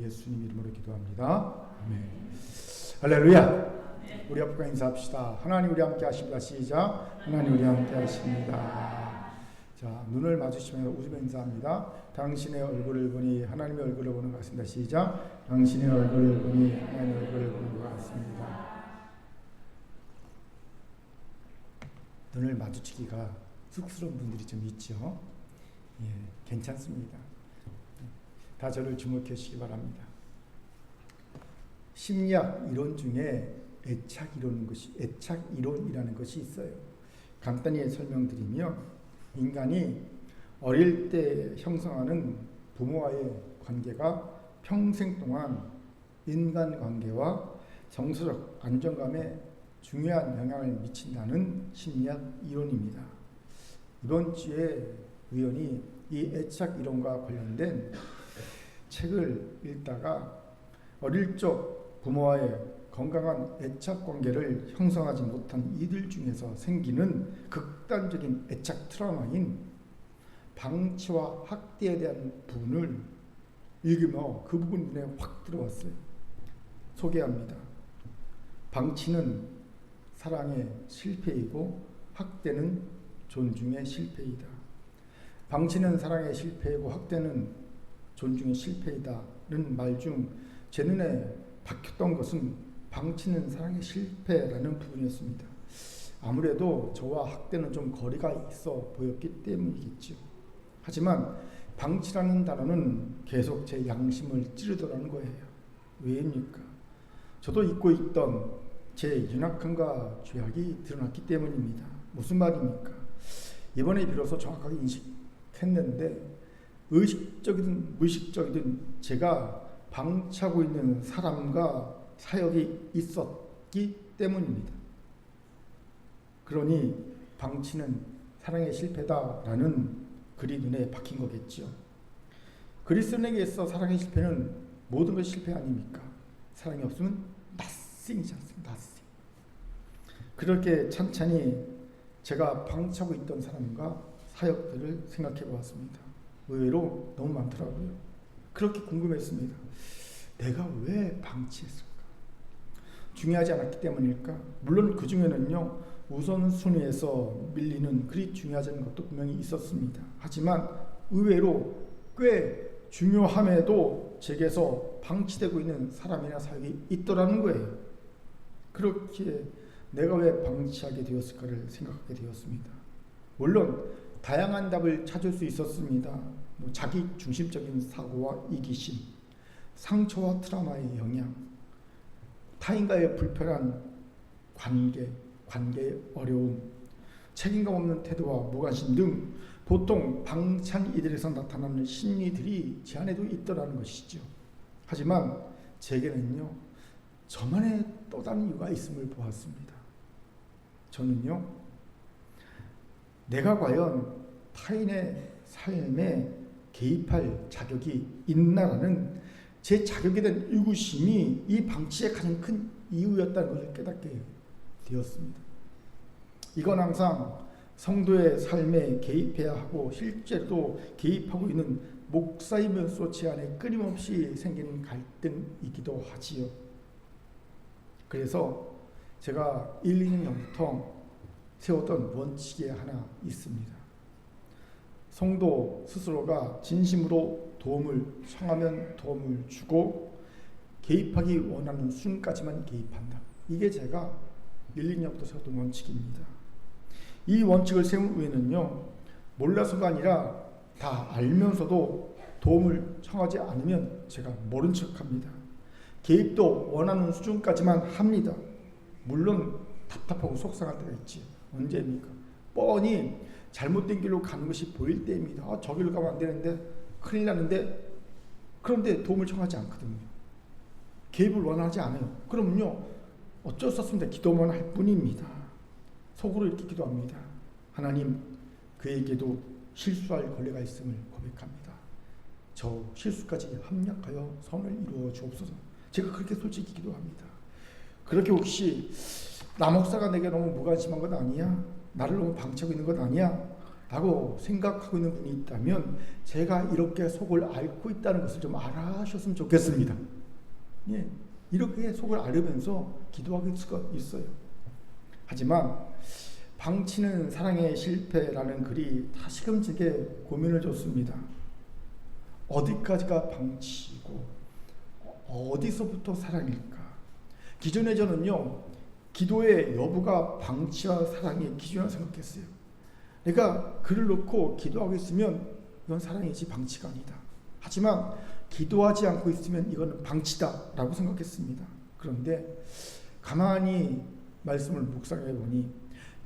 예수님 이름으로 기도합니다. 아멘. 할렐루야. 우리 앞과 인사합시다. 하나님 우리 함께 하십니다. 시작. 하나님 우리 함께 하십니다. 자, 눈을 마주치며 웃으며 인사합니다. 당신의 얼굴을 보니 하나님의 얼굴을 보는 것 같습니다. 시작. 당신의 얼굴을 보니 하나님의 얼굴을 보는 것 같습니다. 눈을 마주치기가 쑥스러운 분들이 좀 있죠. 예, 괜찮습니다. 다 저를 주목해 주시기 바랍니다. 심리학 이론 중에 애착 이론이라는 것이 있어요. 간단히 설명드리면 인간이 어릴 때 형성하는 부모와의 관계가 평생 동안 인간관계와 정서적 안정감에 중요한 영향을 미친다는 심리학 이론입니다. 이번 주에 우연히 이 애착 이론과 관련된 책을 읽다가 어릴 적 부모와의 건강한 애착 관계를 형성하지 못한 이들 중에서 생기는 극단적인 애착 트라우마인 방치와 학대에 대한 부분을 읽으며 그 부분이 눈에 확 들어왔어요. 소개합니다. 방치는 사랑의 실패이고 학대는 존중의 실패이다. 방치는 사랑의 실패이고 학대는 존중의 실패이다는 말 중 제 눈에 박혔던 것은 방치는 사랑의 실패라는 부분이었습니다. 아무래도 저와 학대는 좀 거리가 있어 보였기 때문이겠죠. 하지만 방치라는 단어는 계속 제 양심을 찌르더라는 거예요. 왜입니까? 저도 잊고 있던 제 연약함과 죄악이 드러났기 때문입니다. 무슨 말입니까? 이번에 비로소 정확하게 인식했는데 의식적이든 무의식적이든 제가 방치하고 있는 사람과 사역이 있었기 때문입니다. 그러니 방치는 사랑의 실패다라는 글이 눈에 박힌 거겠죠. 그리스도인에게서 사랑의 실패는 모든 것이 실패 아닙니까? 사랑이 없으면 nothing이지 않습니까? nothing. 그렇게 찬찬히 제가 방치하고 있던 사람과 사역들을 생각해 보았습니다. 의외로 너무 많더라고요. 그렇게 궁금했습니다. 내가 왜 방치했을까? 중요하지 않았기 때문일까? 물론 그 중에는요, 우선순위에서 밀리는 그리 중요하지 않은 것도 분명히 있었습니다. 하지만 의외로 꽤 중요함에도 제게서 방치되고 있는 사람이나 사역이 있더라는 거예요. 그렇게 내가 왜 방치하게 되었을까를 생각하게 되었습니다. 물론 다양한 답을 찾을 수 있었습니다. 자기 중심적인 사고와 이기심, 상처와 트라우마의 영향, 타인과의 불편한 관계의 어려움, 책임감 없는 태도와 무관심 등 보통 방치한 이들에서 나타나는 심리들이 제 안에도 있더라는 것이죠. 하지만 제게는요, 저만의 또 다른 이유가 있음을 보았습니다. 저는요, 내가 과연 타인의 삶에 개입할 자격이 있나라는 제 자격에 대한 의구심이 이 방치의 가장 큰 이유였다는 것을 깨닫게 되었습니다. 이건 항상 성도의 삶에 개입해야 하고 실제로 개입하고 있는 목사이면서 제 안에 끊임없이 생기는 갈등이기도 하지요. 그래서 제가 1, 2년 전부터 세웠던 원칙이 하나 있습니다. 성도 스스로가 진심으로 도움을 청하면 도움을 주고 개입하기 원하는 순까지만 개입한다. 이게 제가 1, 2년부터 세웠던 원칙입니다. 이 원칙을 세운 후에는요, 몰라서가 아니라 다 알면서도 도움을 청하지 않으면 제가 모른 척합니다. 개입도 원하는 수준까지만 합니다. 물론 답답하고 속상할 때가 있지. 언제입니까? 뻔히 잘못된 길로 가는 것이 보일 때입니다. 저길로 가면 안 되는데 큰일 나는데, 그런데 도움을 청하지 않거든요. 개입을 원하지 않아요. 그러면요, 어쩔 수 없습니다. 기도만 할 뿐입니다. 속으로 이렇게 기도합니다. 하나님, 그에게도 실수할 권리가 있음을 고백합니다. 저 실수까지 합력하여 선을 이루어 주옵소서. 제가 그렇게 솔직히 기도합니다. 그렇게 혹시 나 목사가 내게 너무 무관심한 것 아니야? 나를 너무 방치하고 있는 것 아니야? 라고 생각하고 있는 분이 있다면 제가 이렇게 속을 앓고 있다는 것을 좀 알아주셨으면 좋겠습니다. 예, 이렇게 속을 앓으면서 기도하고 수가 있어요. 하지만 방치는 사랑의 실패라는 글이 다시금 제게 고민을 줬습니다. 어디까지가 방치이고 어디서부터 사랑일까? 기존에 저는요, 기도의 여부가 방치와 사랑의 기준이라고 생각했어요. 내가 글을 놓고 기도하고 있으면 이건 사랑이지 방치가 아니다. 하지만 기도하지 않고 있으면 이건 방치다라고 생각했습니다. 그런데 가만히 말씀을 묵상해 보니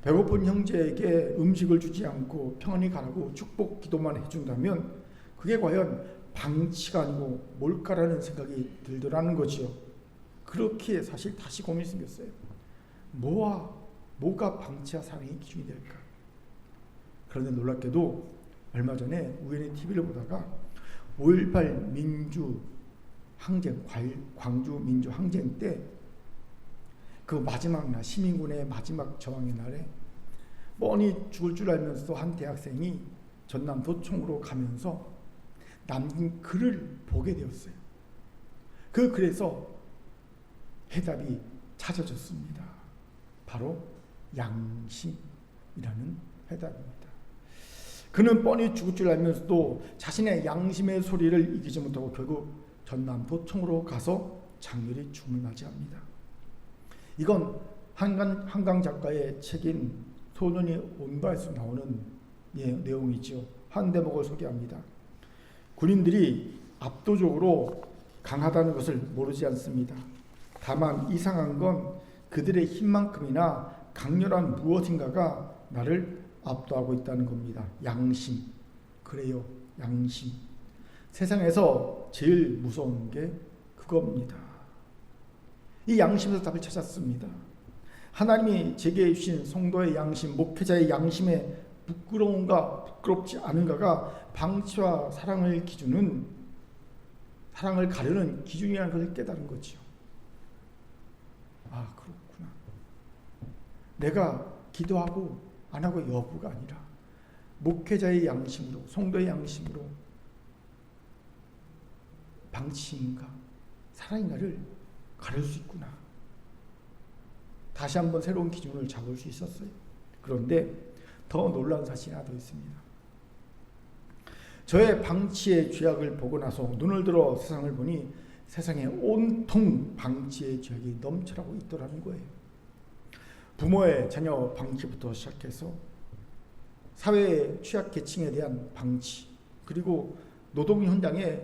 배고픈 형제에게 음식을 주지 않고 평안히 가라고 축복 기도만 해준다면 그게 과연 방치가 아니고 뭘까라는 생각이 들더라는 거지요. 그렇게 사실 다시 고민이 생겼어요. 뭐가 방치와 사랑의 기준이 될까? 그런데 놀랍게도 얼마 전에 우연히 TV를 보다가 5.18 민주항쟁, 광주 민주항쟁 때 그 마지막 날, 시민군의 마지막 저항의 날에 뻔히 죽을 줄 알면서도 한 대학생이 전남 도청으로 가면서 남긴 글을 보게 되었어요. 그 글에서 해답이 찾아졌습니다. 바로 양심이라는 해답입니다. 그는 뻔히 죽을 줄 알면서도 자신의 양심의 소리를 이기지 못하고 결국 전남 도청으로 가서 장렬히 죽음을 맞이합니다. 이건 한강 작가의 책인 소년이 온바에서 나오는 내용이죠. 한 대목을 소개합니다. 군인들이 압도적으로 강하다는 것을 모르지 않습니다. 다만 이상한 건 그들의 힘만큼이나 강렬한 무엇인가가 나를 압도하고 있다는 겁니다. 양심. 그래요. 양심. 세상에서 제일 무서운 게 그겁니다. 이 양심에서 답을 찾았습니다. 하나님이 제게 주신 성도의 양심, 목회자의 양심에 부끄러운가 부끄럽지 않은가가 방치와 사랑을 가르는 기준이라는 것을 깨달은 거죠. 아, 그렇구나. 내가 기도하고 안 하고 여부가 아니라 목회자의 양심으로, 성도의 양심으로 방치인가 사랑인가를 가릴 수 있구나. 다시 한번 새로운 기준을 잡을 수 있었어요. 그런데 더 놀라운 사실이 하나 더 있습니다. 저의 방치의 죄악을 보고 나서 눈을 들어 세상을 보니 세상에 온통 방치의 죄악이 넘쳐나고 있더라는 거예요. 부모의 자녀 방치부터 시작해서 사회의 취약계층에 대한 방치, 그리고 노동 현장에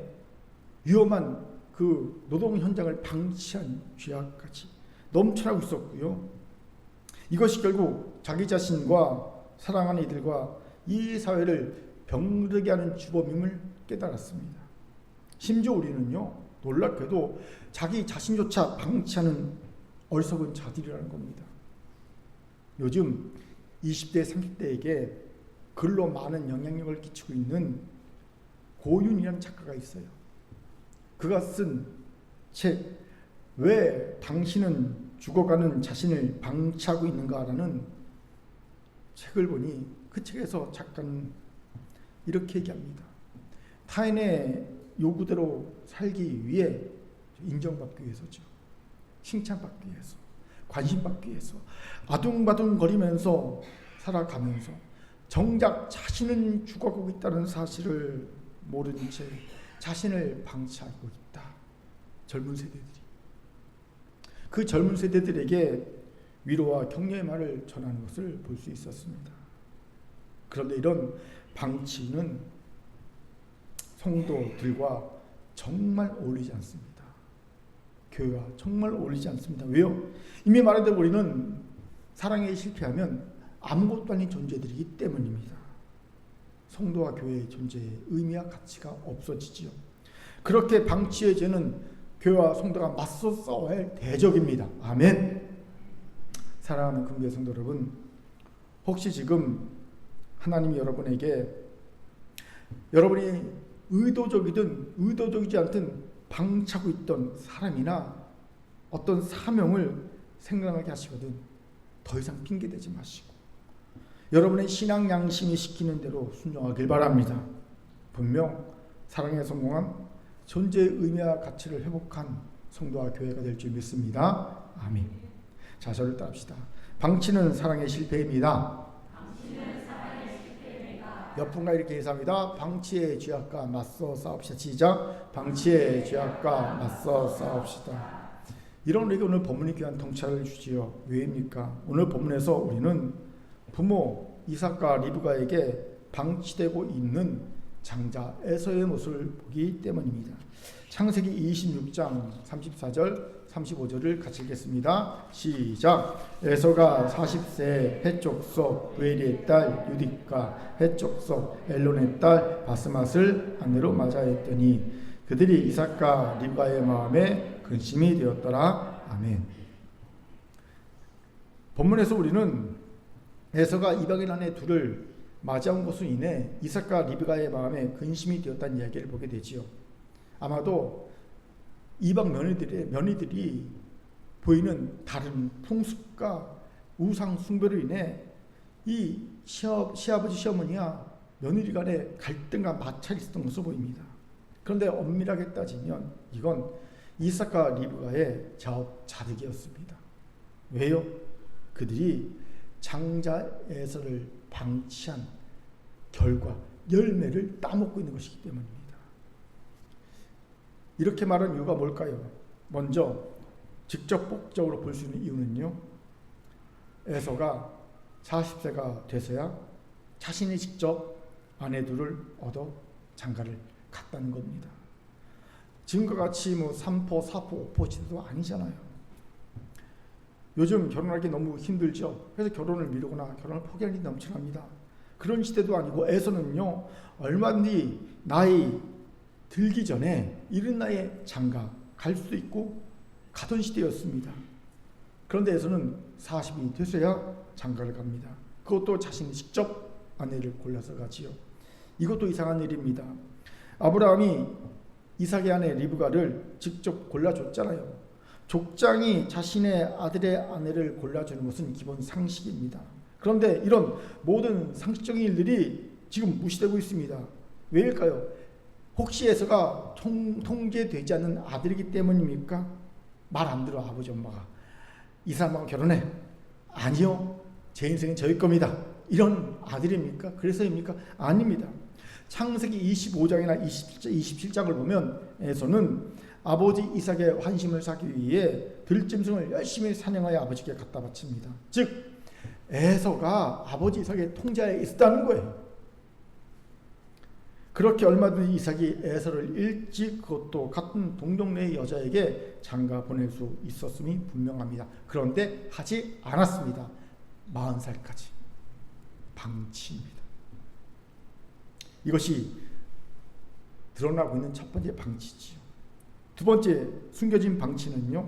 위험한 그 노동 현장을 방치한 죄악까지 넘쳐나고 있었고요. 이것이 결국 자기 자신과 사랑하는 이들과 이 사회를 병들게 하는 주범임을 깨달았습니다. 심지어 우리는요, 놀랍게도 자기 자신조차 방치하는 어리석은 자들이라는 겁니다. 요즘 20대, 30대에게 글로 많은 영향력을 끼치고 있는 고윤이라는 작가가 있어요. 그가 쓴 책, 왜 당신은 죽어가는 자신을 방치하고 있는가라는 책을 보니 그 책에서 작가는 이렇게 얘기합니다. 타인의 요구대로 살기 위해 인정받기 위해서죠. 칭찬받기 위해서, 관심받기 위해서 아둥바둥거리면서 살아가면서 정작 자신은 죽어가고 있다는 사실을 모른 채 자신을 방치하고 있다. 젊은 세대들이. 그 젊은 세대들에게 위로와 격려의 말을 전하는 것을 볼 수 있었습니다. 그런데 이런 방치는 성도들과 정말 어울리지 않습니다. 교회와 정말 어울리지 않습니다. 왜요? 이미 말했던 우리는 사랑에 실패하면 아무것도 아닌 존재들이기 때문입니다. 성도와 교회의 존재의 의미와 가치가 없어지지요. 그렇게 방치의 죄는 교회와 성도가 맞서 싸워야 할 대적입니다. 아멘. 사랑하는 금교회 성도 여러분, 혹시 지금 하나님이 여러분에게 여러분이 의도적이든 의도적이지 않든 방치하고 있던 사람이나 어떤 사명을 생각하게 하시거든 더 이상 핑계대지 마시고 여러분의 신앙 양심이 시키는 대로 순종하길 바랍니다. 분명 사랑에 성공한 존재의 의미와 가치를 회복한 성도와 교회가 될 줄 믿습니다. 아멘. 자, 저를 따릅시다. 방치는 사랑의 실패입니다. 옆분과 이렇게 인사합니다. 방치의 죄악과 맞서 싸웁시다. 시작. 방치의 죄악과 맞서 싸웁시다. 이런 우리에게 오늘 본문이 귀한 통찰을 주지요. 왜입니까? 오늘 본문에서 우리는 부모 이삭과 리브가에게 방치되고 있는 장자 에서의 모습을 보기 때문입니다. 창세기 26장 34절 35절을 같이 읽겠습니다. 시작. 에서가 40세 헷족속 부엘리의 딸 유딕과 헷족속 엘론의 딸 바스맛을 아내로 맞아했더니 그들이 이삭과 리브가의 마음에 근심이 되었더라. 아멘. 본문에서 우리는 에서가 이방인 아내 둘을 맞이한 것으로 인해 이삭과 리브가의 마음에 근심이 되었다는 이야기를 보게 되지요. 아마도 이방 며느리들이 보이는 다른 풍습과 우상 숭배로 인해 이 시아버지 시어머니와 며느리 간에 갈등과 마찰이 있었던 것으로 보입니다. 그런데 엄밀하게 따지면 이건 이삭과 리브가의 자업자득이었습니다. 왜요? 그들이 장자 에서를 방치한 결과 열매를 따먹고 있는 것이기 때문입니다. 이렇게 말한 이유가 뭘까요? 먼저 직접적으로 볼 수 있는 이유는요, 에서가 40세가 돼서야 자신이 직접 아내 둘을 얻어 장가를 갔다는 겁니다. 지금과 같이 뭐 3포, 4포, 5포 시대도 아니잖아요. 요즘 결혼하기 너무 힘들죠. 그래서 결혼을 미루거나 결혼을 포기할 일이 넘쳐납니다. 그런 시대도 아니고 에서는요, 얼마든지 나이 들기 전에 이른 나이에 장가 갈 수도 있고 가던 시대였습니다. 그런데 에서는 40이 돼서야 장가를 갑니다. 그것도 자신이 직접 아내를 골라서 가지요. 이것도 이상한 일입니다. 아브라함이 이삭의 아내 리브가를 직접 골라줬잖아요. 족장이 자신의 아들의 아내를 골라주는 것은 기본 상식입니다. 그런데 이런 모든 상식적인 일들이 지금 무시되고 있습니다. 왜일까요? 혹시 에서가 통제되지 않는 아들이기 때문입니까? 말 안 들어 아버지 엄마가. 이 사람하고 결혼해. 아니요. 제 인생은 저희 겁니다. 이런 아들입니까? 그래서입니까? 아닙니다. 창세기 25장이나 27장을 보면 에서는 아버지 이삭의 환심을 사기 위해 들짐승을 열심히 사냥하여 아버지께 갖다 바칩니다. 즉 에서가 아버지 이삭의 통제하에 있었다는 거예요. 그렇게 얼마든지 이삭이 에서를 일찍 그것도 같은 동정내의 여자에게 장가 보낼 수 있었음이 분명합니다. 그런데 하지 않았습니다. 40살까지 방치입니다. 이것이 드러나고 있는 첫 번째 방치지요. 두 번째 숨겨진 방치는요,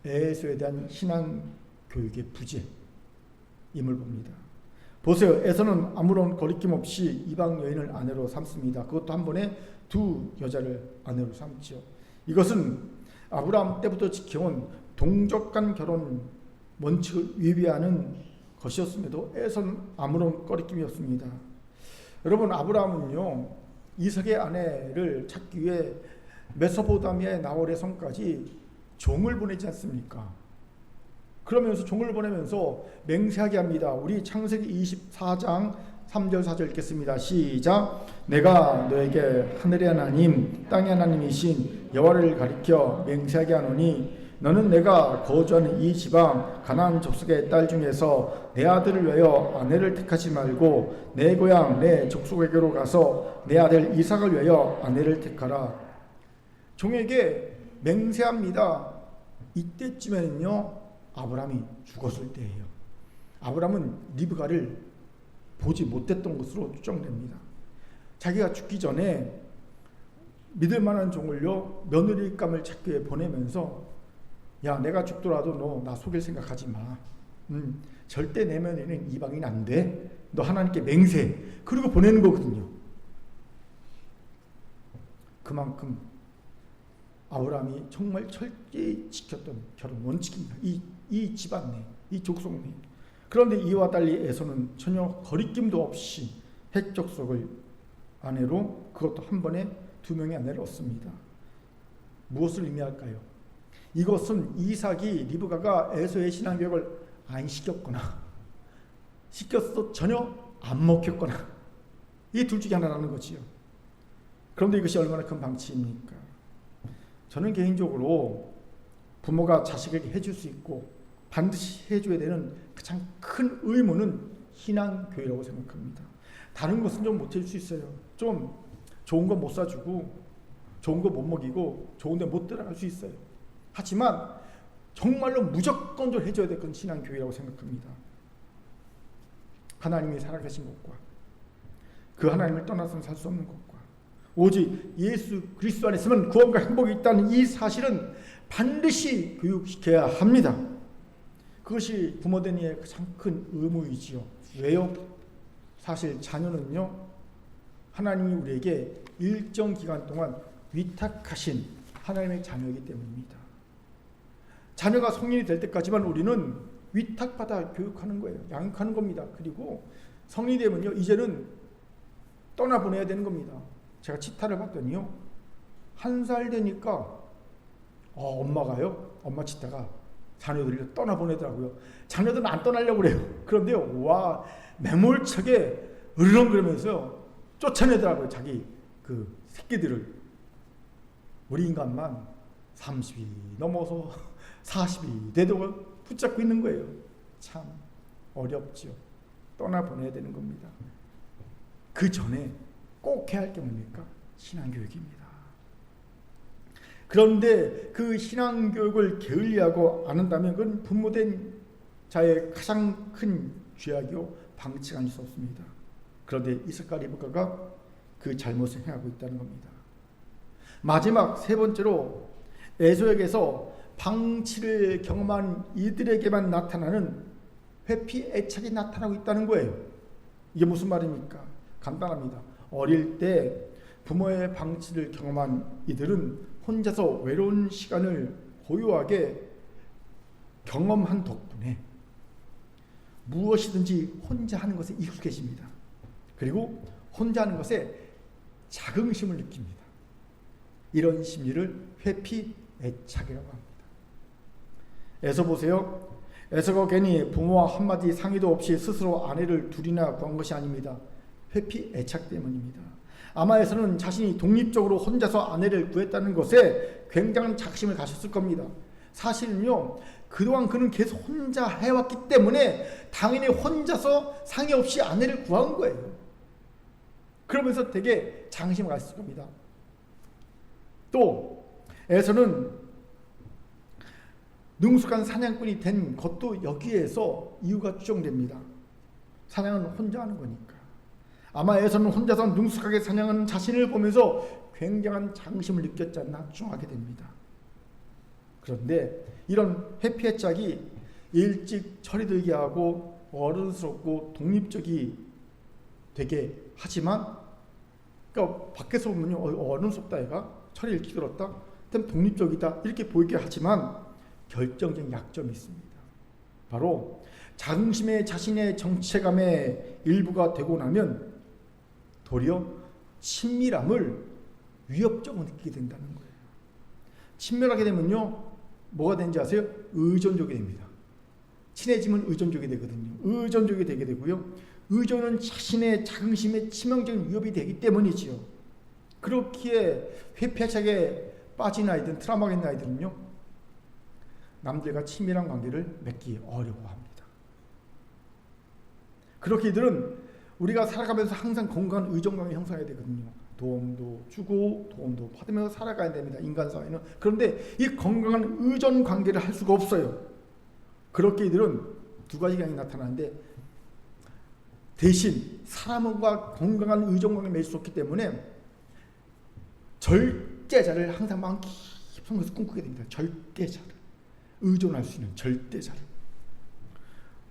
에서에 대한 신앙 교육의 부재임을 봅니다. 보세요. 에서는 아무런 거리낌 없이 이방 여인을 아내로 삼습니다. 그것도 한 번에 두 여자를 아내로 삼죠. 이것은 아브라함 때부터 지켜온 동족간 결혼 원칙을 위배하는 것이었음에도 에서는 아무런 거리낌이 없습니다. 여러분, 아브라함은요, 이삭의 아내를 찾기 위해 메소포타미아의 나홀의 성까지 종을 보내지 않습니까? 그러면서 종을 보내면서 맹세하게 합니다. 우리 창세기 24장 3절 4절 읽겠습니다. 시작. 내가 너에게 하늘의 하나님 땅의 하나님이신 여호와를 가리켜 맹세하게 하노니 너는 내가 거주하는 이 지방 가나안 족속의 딸 중에서 내 아들을 위하여 아내를 택하지 말고 내 고향 내 족속에게로 가서 내 아들 이삭을 위하여 아내를 택하라. 종에게 맹세합니다. 이때쯤에는요, 아브라함이 죽었을 때예요. 아브라함은 리브가를 보지 못했던 것으로 추정됩니다. 자기가 죽기 전에 믿을 만한 종을요, 며느리감을 찾기 위해 보내면서, 야, 내가 죽더라도 너 나 속일 생각하지 마. 절대 내 며느리는 이방인 안 돼. 너 하나님께 맹세. 그리고 보내는 거거든요. 그만큼 아브라함이 정말 철저히 지켰던 결혼 원칙입니다. 이 집안 내, 이 족속 내. 그런데 이와 달리 에서는 전혀 거리낌도 없이 핵족속을 아내로, 그것도 한 번에 2명의 아내를 얻습니다. 무엇을 의미할까요? 이것은 이삭이 리브가가 에서의 신앙교육을 안 시켰거나 시켰어도 전혀 안 먹혔거나 이 둘 중에 하나라는 거지요. 그런데 이것이 얼마나 큰 방치입니까? 저는 개인적으로 부모가 자식에게 해줄 수 있고 반드시 해줘야 되는 가장 큰 의무는 신앙교육이라고 생각합니다. 다른 것은 좀 못해줄 수 있어요. 좀 좋은 거 못 사주고 좋은 거 못 먹이고 좋은 데 못 들어갈 수 있어요. 하지만 정말로 무조건적으로 해줘야 될 건 신앙교육이라고 생각합니다. 하나님이 살아계신 것과 그 하나님을 떠나서는 살 수 없는 것과 오직 예수 그리스도 안에 있으면 구원과 행복이 있다는 이 사실은 반드시 교육시켜야 합니다. 그것이 부모된 이의 가장 큰 의무이지요. 왜요? 사실 자녀는요, 하나님이 우리에게 일정 기간 동안 위탁하신 하나님의 자녀이기 때문입니다. 자녀가 성인이 될 때까지만 우리는 위탁받아 교육하는 거예요. 양육하는 겁니다. 그리고 성인이 되면요, 이제는 떠나보내야 되는 겁니다. 제가 치타를 봤더니요, 1살 되니까 엄마가요, 엄마 치타가 자녀들을 떠나보내더라고요. 자녀들은 안 떠나려고 그래요. 그런데요, 와, 매몰차게 으르렁거리면서 쫓아내더라고요. 자기 그 새끼들을. 우리 인간만 30이 넘어서 40이 돼도 붙잡고 있는 거예요. 참 어렵죠. 떠나보내야 되는 겁니다. 그 전에 꼭 해야 할 게 뭡니까? 신앙교육입니다. 그런데 그 신앙교육을 게을리하고 안 한다면 그건 부모된 자의 가장 큰 죄악이요, 방치가 아닐 수 없습니다. 그런데 이삭과 리브가가 그 잘못을 행하고 있다는 겁니다. 마지막 세 번째로 에서에게서 방치를 경험한 이들에게만 나타나는 회피 애착이 나타나고 있다는 거예요. 이게 무슨 말입니까? 간단합니다. 어릴 때 부모의 방치를 경험한 이들은 혼자서 외로운 시간을 고요하게 경험한 덕분에 무엇이든지 혼자 하는 것에 익숙해집니다. 그리고 혼자 하는 것에 자긍심을 느낍니다. 이런 심리를 회피 애착이라고 합니다. 에서 보세요. 에서가 괜히 부모와 한마디 상의도 없이 스스로 아내를 둘이나 구한 것이 아닙니다. 회피 애착 때문입니다. 아마 에서는 자신이 독립적으로 혼자서 아내를 구했다는 것에 굉장한 자긍심을 가졌을 겁니다. 사실은요, 그동안 그는 계속 혼자 해왔기 때문에 당연히 혼자서 상의 없이 아내를 구한 거예요. 그러면서 되게 자긍심을 가졌을 겁니다. 또 에서는 능숙한 사냥꾼이 된 것도 여기에서 이유가 추정됩니다. 사냥은 혼자 하는 거니까. 아마 에서는 혼자서 능숙하게 사냥하는 자신을 보면서 굉장한 자긍심을 느꼈지 않나 추정하게 됩니다. 그런데 이런 회피의 짝이 일찍 철이 들게 하고 어른스럽고 독립적이 되게 하지만, 그러니까 밖에서 보면요, 어른스럽다, 얘가 철이 일찍 들었다, 그럼 독립적이다, 이렇게 보이게 하지만 결정적인 약점이 있습니다. 바로 자긍심의 자신의 정체감의 일부가 되고 나면 도리어 친밀함을 위협적으로 느끼게 된다는 거예요. 친밀하게 되면요, 뭐가 되는지 아세요? 의존적이 됩니다. 친해지면 의존적이 되거든요. 의존적이 되게 되고요. 의존은 자신의 자긍심에 치명적인 위협이 되기 때문이지요. 그렇기에 회피애착에 빠진 아이들은, 트라우마가 있는 아이들은요, 남들과 친밀한 관계를 맺기 어려워합니다. 그렇게 이들은 우리가 살아가면서 항상 건강한 의존관계 형성해야 되거든요. 도움도 주고 도움도 받으면서 살아가야 됩니다. 인간 사회는. 그런데 이 건강한 의존 관계를 할 수가 없어요. 그렇게 이들은 두 가지 경향이 나타나는데, 대신 사람과 건강한 의존 관계를 맺을 수 없기 때문에 절대자를 항상 마음 깊은 곳에서 꿈꾸게 됩니다. 절대자를. 의존할 수 있는 절대자를.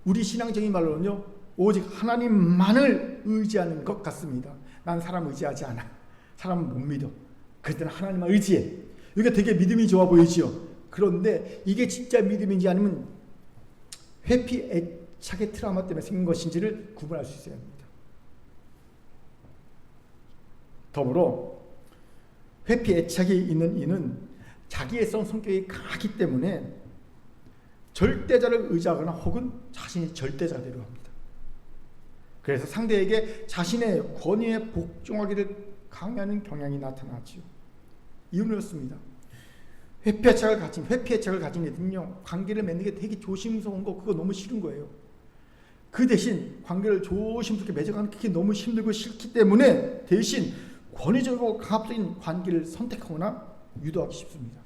우리 신앙적인 말로는요, 오직 하나님만을 의지하는 것 같습니다. 난 사람 의지하지 않아. 사람은 못 믿어. 그때는 하나님만 의지해. 이게 되게 믿음이 좋아 보이지요. 그런데 이게 진짜 믿음인지 아니면 회피 애착의 트라우마 때문에 생긴 것인지를 구분할 수 있어야 합니다. 더불어 회피 애착이 있는 이는 자기애성 성격이 강하기 때문에 절대자를 의지하거나 혹은 자신이 절대자대로 합니다. 그래서 상대에게 자신의 권위에 복종하기를 강요하는 경향이 나타나지요. 이유는 이렇습니다. 회피 애착을 가진 애들은요, 관계를 맺는 게 되게 조심스러운 거, 그거 너무 싫은 거예요. 그 대신 관계를 조심스럽게 맺어가는 게 너무 힘들고 싫기 때문에 대신 권위적이고 강압적인 관계를 선택하거나 유도하기 쉽습니다.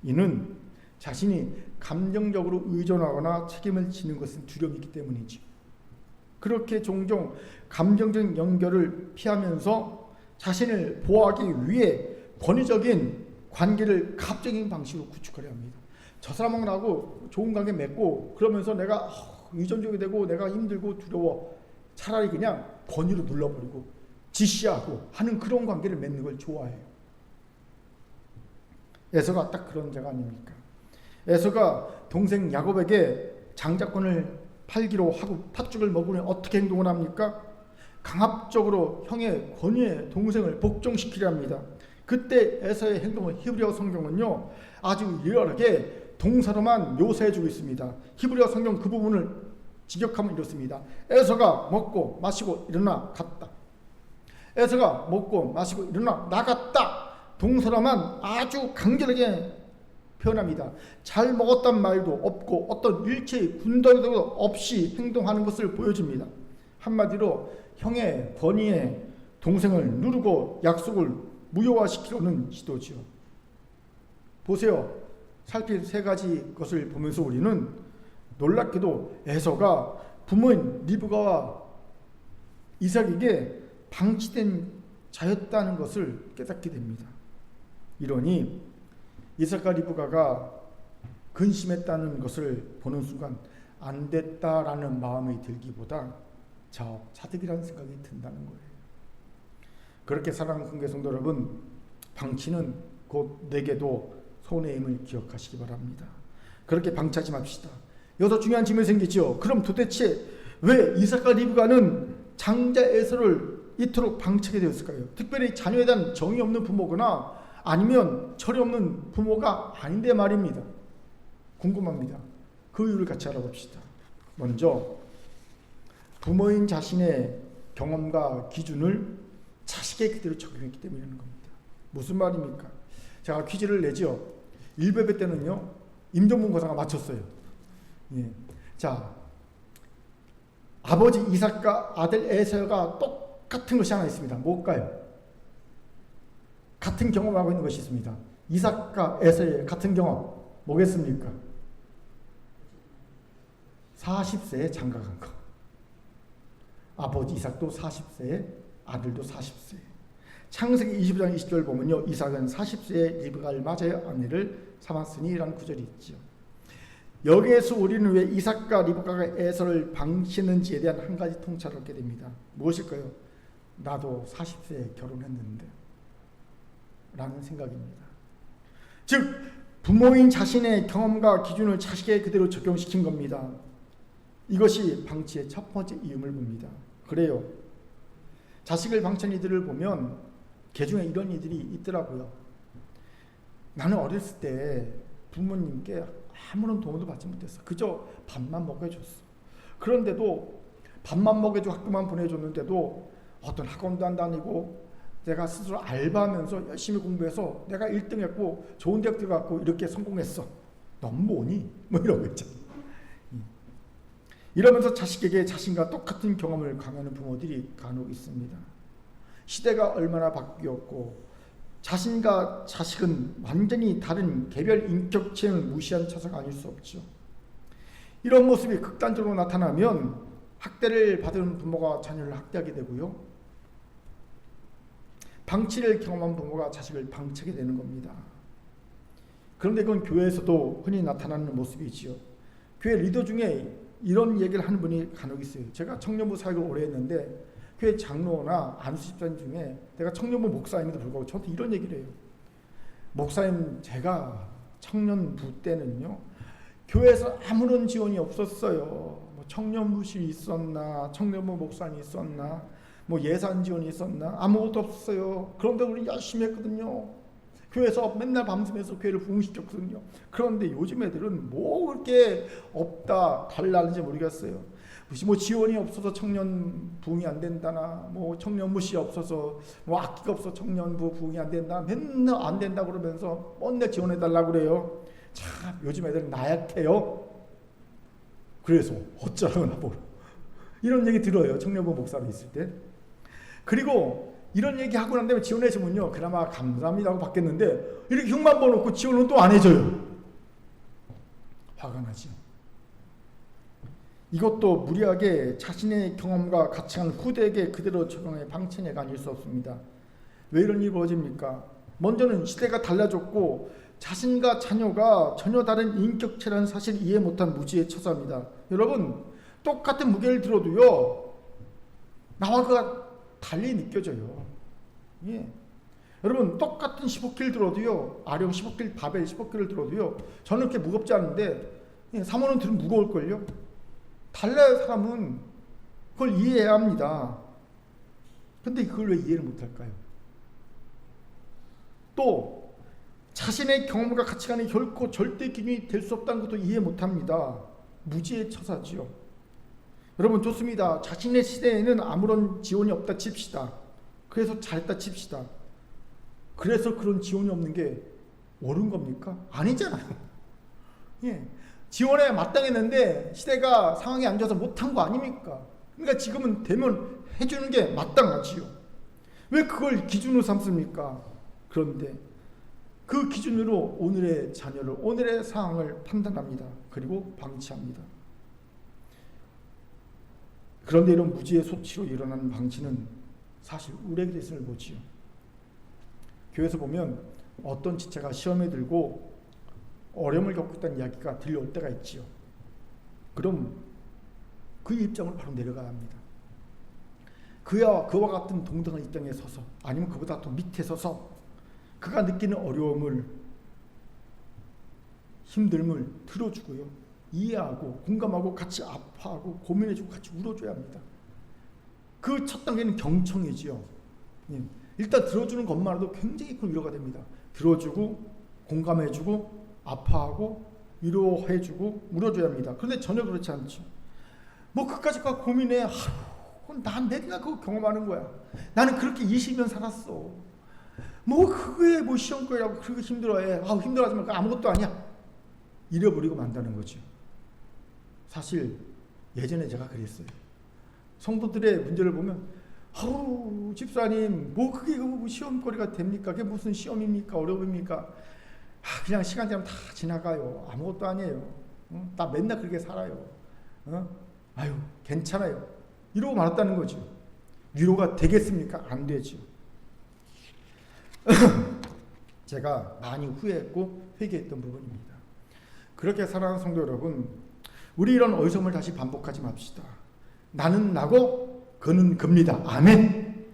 이는 자신이 감정적으로 의존하거나 책임을 지는 것은 두려움이 있기 때문이죠. 그렇게 종종 감정적인 연결을 피하면서 자신을 보호하기 위해 권위적인 관계를 가압적인 방식으로 구축하려 합니다. 저 사람하고 좋은 관계 맺고 그러면서 내가 의존적이 되고 내가 힘들고 두려워, 차라리 그냥 권위로 눌러버리고 지시하고 하는 그런 관계를 맺는 걸 좋아해요. 에서가 딱 그런 자가 아닙니까? 에서가 동생 야곱에게 장자권을 팔기로 하고 팥죽을 먹으면 어떻게 행동을 합니까? 강압적으로 형의 권위에 동생을 복종시키려 합니다. 그때 에서의 행동을 히브리어 성경은요, 아주 리얼하게 동사로만 묘사해주고 있습니다. 히브리어 성경 그 부분을 직역하면 이렇습니다. 에서가 먹고 마시고 일어나 갔다. 에서가 먹고 마시고 일어나 나갔다. 동사로만 아주 간결하게 표현합니다. 잘 먹었단 말도 없고 어떤 일체의 군더더기도 없이 행동하는 것을 보여줍니다. 한마디로 형의 권위에 동생을 누르고 약속을 무효화시키려는 시도지요. 보세요. 살필 세 가지 것을 보면서 우리는 놀랍게도 에서가 부모인 리브가와 이삭에게 방치된 자였다는 것을 깨닫게 됩니다. 이러니 이삭과 리브가가 근심했다는 것을 보는 순간 안 됐다라는 마음이 들기보다 자득이라는 생각이 든다는 거예요. 그렇게 사랑하는 성도 성도 여러분, 방치는 곧 내게도 손해임을 기억하시기 바랍니다. 그렇게 방치하지 맙시다. 여기서 중요한 질문이 생기죠. 그럼 도대체 왜 이삭과 리브가는 장자 에서를 이토록 방치하게 되었을까요? 특별히 자녀에 대한 정이 없는 부모거나 아니면 철이 없는 부모가 아닌데 말입니다. 궁금합니다. 그 이유를 같이 알아봅시다. 먼저 부모인 자신의 경험과 기준을 자식의 그대로 적용했기 때문이라는 겁니다. 무슨 말입니까? 제가 퀴즈를 내죠. 1배배 때는요, 임종문 고사가 맞췄어요. 예. 자, 아버지 이삭과 아들 에서가 똑같은 것이 하나 있습니다. 뭘까요? 같은 경험을 하고 있는 것이 있습니다. 이삭과 에서의 같은 경험 뭐겠습니까? 40세에 장가간 거. 아버지 이삭도 40세에 아들도 40세. 창세기 20장 20절 보면요, 이삭은 40세에 리브가를 맞아야 아내를 삼았으니 라는 구절이 있죠. 여기에서 우리는 왜 이삭과 리브가가 에서를 방치했는지에 대한 한 가지 통찰을 얻게 됩니다. 무엇일까요? 나도 40세에 결혼했는데 라는 생각입니다. 즉 부모인 자신의 경험과 기준을 자식에 그대로 적용시킨 겁니다. 이것이 방치의 첫 번째 이유를 봅니다. 그래요. 자식을 방치한 이들을 보면 개중에 이런 이들이 있더라고요. 나는 어렸을 때 부모님께 아무런 도움도 받지 못했어. 그저 밥만 먹여줬어. 그런데도 밥만 먹여주고 학교만 보내줬는데도 어떤 학원도 안 다니고 내가 스스로 알바하면서 열심히 공부해서 내가 1등 했고 좋은 대학 들어갔고 이렇게 성공했어. 넌 뭐니? 뭐 이런 거 있잖아. 이러면서 자식에게 자신과 똑같은 경험을 강요하는 부모들이 간혹 있습니다. 시대가 얼마나 바뀌었고 자신과 자식은 완전히 다른 개별 인격체를 무시한 처사가 아닐 수 없죠. 이런 모습이 극단적으로 나타나면 학대를 받은 부모가 자녀를 학대하게 되고요. 방치를 경험한 부모가 자식을 방치하게 되는 겁니다. 그런데 그건 교회에서도 흔히 나타나는 모습이지요. 교회 리더 중에 이런 얘기를 하는 분이 간혹 있어요. 제가 청년부 사역을 오래 했는데 교회 장로나 안수 집사님 중에 내가 청년부 목사임에도 불구하고 저한테 이런 얘기를 해요. 목사님, 제가 청년부 때는요 교회에서 아무런 지원이 없었어요. 뭐 청년부실이 있었나, 청년부 목사님 있었나, 뭐 예산 지원이 있었나, 아무것도 없었어요. 그런데 우리 열심히 했거든요. 교회에서 맨날 밤새면서 교회를 부흥시켰거든요. 그런데 요즘 애들은 뭐 그렇게 없다 달라는지 모르겠어요. 뭐 지원이 없어서 청년 부흥이 안 된다나, 뭐 청년부시 없어서, 뭐 악기가 없어서 청년부 부흥이 안 된다, 맨날 안 된다 그러면서 맨날 지원해 달라고 그래요. 참 요즘 애들은 나약해요. 그래서 어쩌라나 뭐 이런 얘기 들어요. 청년부 목사로 있을 때. 그리고 이런 얘기 하고 난 다음에 지원해 주면요, 그나마 감사합니다 하고 받겠는데 이렇게 흉만 보놓고 지원은 또 안 해줘요. 화가 나죠. 이것도 무리하게 자신의 경험과 가치관 후대에게 그대로 적용해 방치해가 아닐 수 없습니다. 왜 이런 일이 벌어집니까? 먼저는 시대가 달라졌고 자신과 자녀가 전혀 다른 인격체라는 사실을 이해 못한 무지의 처사입니다. 여러분, 똑같은 무게를 들어도요, 나와 그가 달리 느껴져요. 예. 여러분, 똑같은 15kg 들어도요, 아령 15kg, 바벨 15kg를 들어도요, 저는 그렇게 무겁지 않은데, 사모는 들으면 무거울걸요? 달라요, 사람은. 그걸 이해해야 합니다. 근데 그걸 왜 이해를 못할까요? 또 자신의 경험과 가치관이 결코 절대 기준이 될 수 없다는 것도 이해 못합니다. 무지의 처사지요. 여러분, 좋습니다. 자신의 시대에는 아무런 지원이 없다 칩시다. 그래서 잘했다 칩시다. 그래서 그런 지원이 없는 게 옳은 겁니까? 아니잖아요. 예. 지원에 마땅했는데 시대가 상황이 안 좋아서 못한 거 아닙니까? 그러니까 지금은 되면 해주는 게 마땅하지요. 왜 그걸 기준으로 삼습니까? 그런데 그 기준으로 오늘의 자녀를, 오늘의 상황을 판단합니다. 그리고 방치합니다. 그런데 이런 무지의 소치로 일어나는 방치는 사실 우리에게 있음을 보지요. 교회에서 보면 어떤 지체가 시험에 들고 어려움을 겪고 있다는 이야기가 들려올 때가 있지요. 그럼 그 입장을 바로 내려가야 합니다. 그와 같은 동등한 입장에 서서, 아니면 그보다 더 밑에 서서 그가 느끼는 어려움을, 힘듦을 들어주고요, 이해하고 공감하고 같이 아파하고 고민해주고 같이 울어줘야 합니다. 그 첫 단계는 경청이지요. 일단 들어주는 것만으로도 굉장히 큰 위로가 됩니다. 들어주고 공감해주고 아파하고 위로해주고 울어줘야 합니다. 그런데 전혀 그렇지 않죠. 뭐 그까짓 거 고민해. 난 내가 그거 경험하는 거야. 나는 그렇게 20년 살았어. 뭐 그게 뭐 시험거리라고 그렇게 힘들어해. 힘들어하지 마. 아무것도 아니야. 잃어버리고 만다는 거죠. 사실 예전에 제가 그랬어요. 성도들의 문제를 보면, 집사님, 뭐 그게 시험거리가 됩니까? 그게 무슨 시험입니까? 어려움입니까? 그냥 시간 지나면 다 지나가요. 아무것도 아니에요. 나 맨날 그렇게 살아요. 아유, 괜찮아요. 이러고 말았다는 거죠. 위로가 되겠습니까? 안 되죠. 제가 많이 후회했고 회개했던 부분입니다. 그렇게 살아가는 성도 여러분, 우리 이런 어리석음을 다시 반복하지 맙시다. 나는 나고 그는 그입니다. 아멘.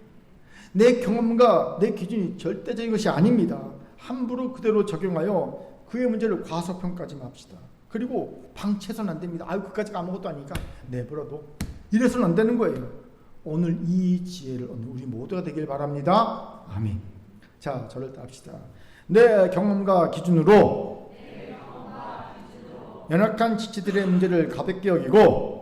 내 경험과 내 기준이 절대적인 것이 아닙니다. 함부로 그대로 적용하여 그의 문제를 과소평가하지 맙시다. 그리고 방치해서는 안 됩니다. 그까지가 아무것도 아니니까 내버려둬. 이래서는 안 되는 거예요. 오늘 이 지혜를 얻는 우리 모두가 되길 바랍니다. 아멘. 자, 저를 따합시다. 내 경험과 기준으로 연약한 지체들의 문제를 가볍게 여기고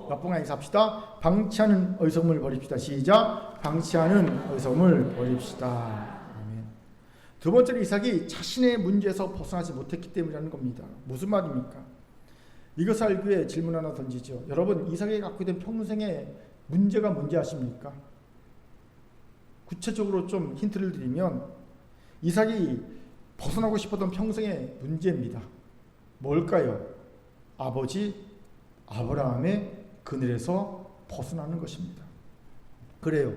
몇번 인사합시다. 방치하는 어리석음을 버립시다. 시작. 방치하는 어리석음을 버립시다. 아멘. 두 번째로 이삭이 자신의 문제에서 벗어나지 못했기 때문이라는 겁니다. 무슨 말입니까? 이것을 알기 위해 질문 하나 던지죠. 여러분, 이삭이 갖고 있던 평생의 문제가 뭔지 아십니까? 구체적으로 좀 힌트를 드리면, 이삭이 벗어나고 싶었던 평생의 문제입니다. 뭘까요? 아버지 아브라함의 그늘에서 벗어나는 것입니다. 그래요.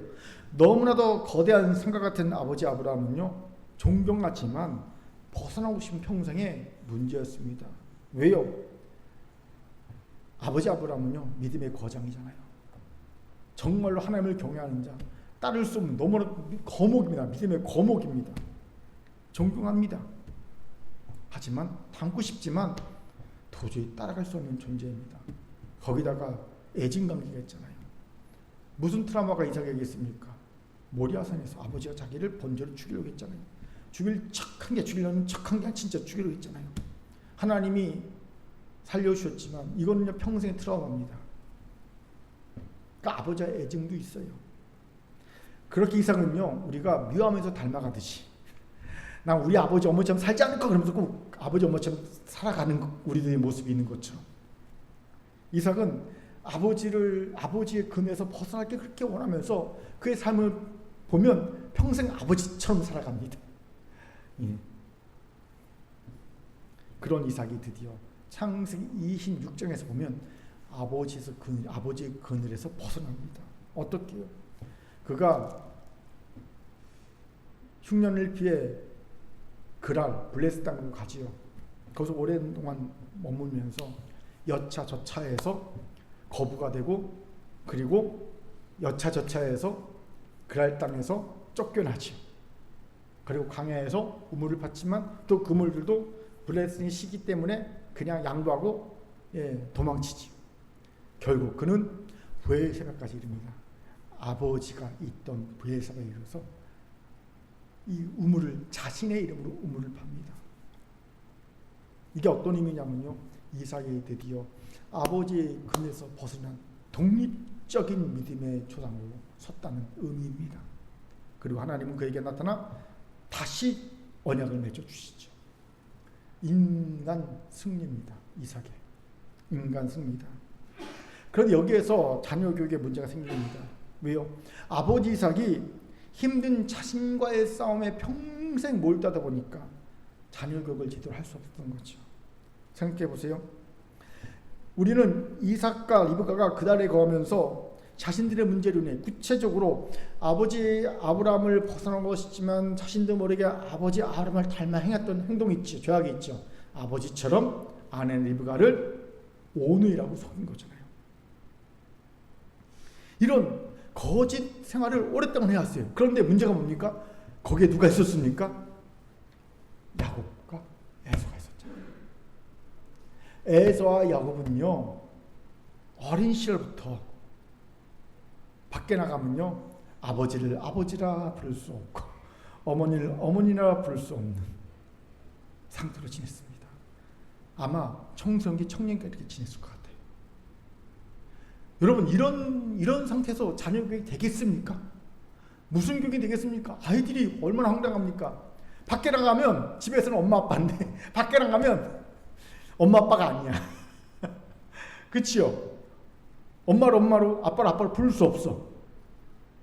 너무나도 거대한 산과 같은 아버지 아브라함은요, 존경하지만 벗어나고 싶은 평생의 문제였습니다. 왜요? 아버지 아브라함은요, 믿음의 거장이잖아요. 정말로 하나님을 경외하는 자, 따를 수 없는 너무나 거목입니다. 믿음의 거목입니다. 존경합니다. 하지만 닮고 싶지만 도저히 따라갈 수 없는 존재입니다. 거기다가 애증관계가 있잖아요. 무슨 트라우마가 이삭에게 있습니까? 모리아산에서 아버지가 자기를 번제로 죽이려고 했잖아요. 죽이려는 척한 게 진짜 죽이려고 했잖아요. 하나님이 살려주셨지만 이거는요 평생의 트라우마입니다. 그러니까 아버지의 애증도 있어요. 그렇게 이삭은요 우리가 미워하면서 닮아가듯이 난 우리 아버지 어머니처럼 살지 않을까 그러면서 꼭 아버지 어머니처럼 살아가는 우리들의 모습이 있는 것처럼 이삭은 아버지의 금에서 벗어날 게 그렇게 원하면서 그의 삶을 보면 평생 아버지처럼 살아갑니다. 예. 그런 이삭이 드디어 창세기 26장에서 보면 아버지의 그늘에서 벗어납니다. 어떻게요? 그가 흉년을 피해 그랄 블레스 땅으로 가지요. 거기서 오랜 동안 머물면서 여차저차해서 거부가 되고 그리고 여차저차해서 그랄 땅에서 쫓겨나지요. 그리고 광야에서 우물을 팠지만 또 그물들도 블레스의 시기 때문에 그냥 양도하고 도망치지요. 결국 그는 브엘세바까지 이릅니다. 아버지가 있던 브엘세바에 이르러서 이 우물을 자신의 이름으로 우물을 팝니다. 이게 어떤 의미냐면요. 이삭이 드디어 아버지의 금에서 벗어난 독립적인 믿음의 조상으로 섰다는 의미입니다. 그리고 하나님은 그에게 나타나 다시 언약을 맺어주시죠. 인간 승리입니다. 이삭의 인간 승리다. 그런데 여기에서 자녀 교육에 문제가 생깁니다. 왜요? 아버지 이삭이 힘든 자신과의 싸움에 평생 몰두하다 보니까 자녀 교육을 제대로 할 수 없었던 거죠. 생각해 보세요. 우리는 이삭과 리브가가 그달에 거하면서 자신들의 문제로 인해 구체적으로 아버지 아브라함을 벗어난 것이지만 자신도 모르게 아버지 아브라함을 닮아 행했던 행동이 있죠. 죄악이 있죠. 아버지처럼 아내 리브가를 오누이라고 속인 거잖아요. 이런 거짓 생활을 오랫동안 해왔어요. 그런데 문제가 뭡니까? 거기에 누가 있었습니까? 야곱과 에서가 있었잖아요. 에서와 야곱은요 어린 시절부터 밖에 나가면요 아버지를 아버지라 부를 수 없고 어머니를 어머니라 부를 수 없는 상태로 지냈습니다. 아마 청소년기 청년기까지 이렇게 지냈을 것 같아요. 여러분 이런 상태에서 자녀 교육이 되겠습니까? 무슨 교육이 되겠습니까? 아이들이 얼마나 황당합니까? 밖에 나가면 집에서는 엄마 아빠인데 밖에 나가면 엄마 아빠가 아니야. 그치요? 엄마를 엄마로 아빠를 아빠로 부를 수 없어.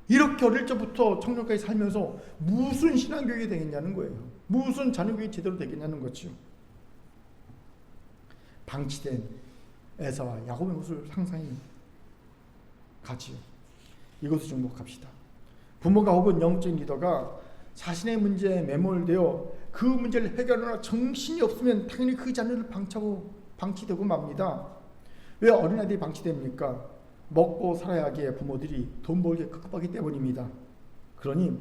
이렇게 어릴 적부터 청년까지 살면서 무슨 신앙교육이 되겠냐는 거예요. 무슨 자녀교육이 제대로 되겠냐는 거죠. 방치된 에서와 야곱의 모습을 상상이 가지요. 이것을 주목합시다. 부모가 혹은 영적인 리더가 자신의 문제에 매몰되어 그 문제를 해결하느라 정신이 없으면 당연히 그 자녀를 방치되고 맙니다. 왜 어린아이들이 방치됩니까? 먹고 살아야 하기에 부모들이 돈 벌기에 급급하기 때문입니다. 그러니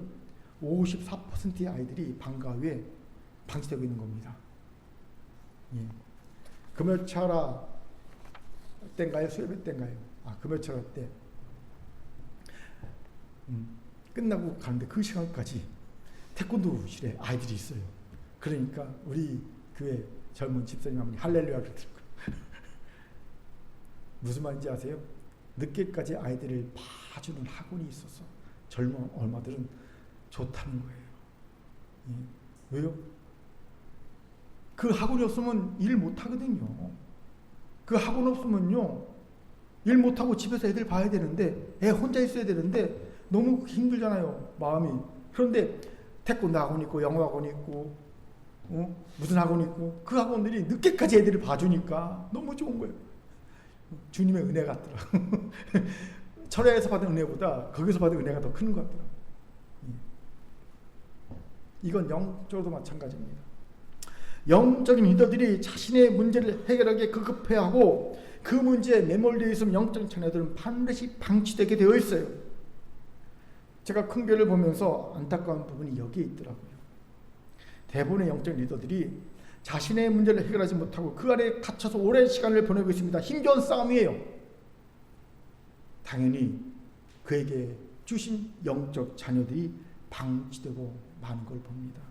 54%의 아이들이 방과 후에 방치되고 있는 겁니다. 예. 금요철화 때인가요? 수요일 때인가요? 금요철화 때 끝나고 가는데 그 시간까지 태권도실에 아이들이 있어요. 그러니까 우리 교회 젊은 집사님 한 분이 할렐루야를 들고 무슨 말인지 아세요? 늦게까지 아이들을 봐주는 학원이 있어서 젊은 엄마들은 좋다는 거예요. 예. 왜요? 그 학원이 없으면 일 못하거든요. 그 학원 없으면요 일 못하고 집에서 애들 봐야 되는데 애 혼자 있어야 되는데 너무 힘들잖아요 마음이. 그런데 태권도 학원 있고 영어 학원 있고 무슨 학원 있고 그 학원들이 늦게까지 애들을 봐주니까 너무 좋은 거예요. 주님의 은혜 같더라. 철야에서 받은 은혜보다 거기서 받은 은혜가 더 큰 것 같더라. 이건 영적으로도 마찬가지입니다. 영적인 리더들이 자신의 문제를 해결하기에 급급해하고 그 문제에 매몰되어 있으면 영적인 자녀들은 반드시 방치되게 되어 있어요. 제가 큰 교회를 보면서 안타까운 부분이 여기에 있더라고요. 대부분의 영적 리더들이 자신의 문제를 해결하지 못하고 그 안에 갇혀서 오랜 시간을 보내고 있습니다. 힘겨운 싸움이에요. 당연히 그에게 주신 영적 자녀들이 방치되고 마는 걸 봅니다.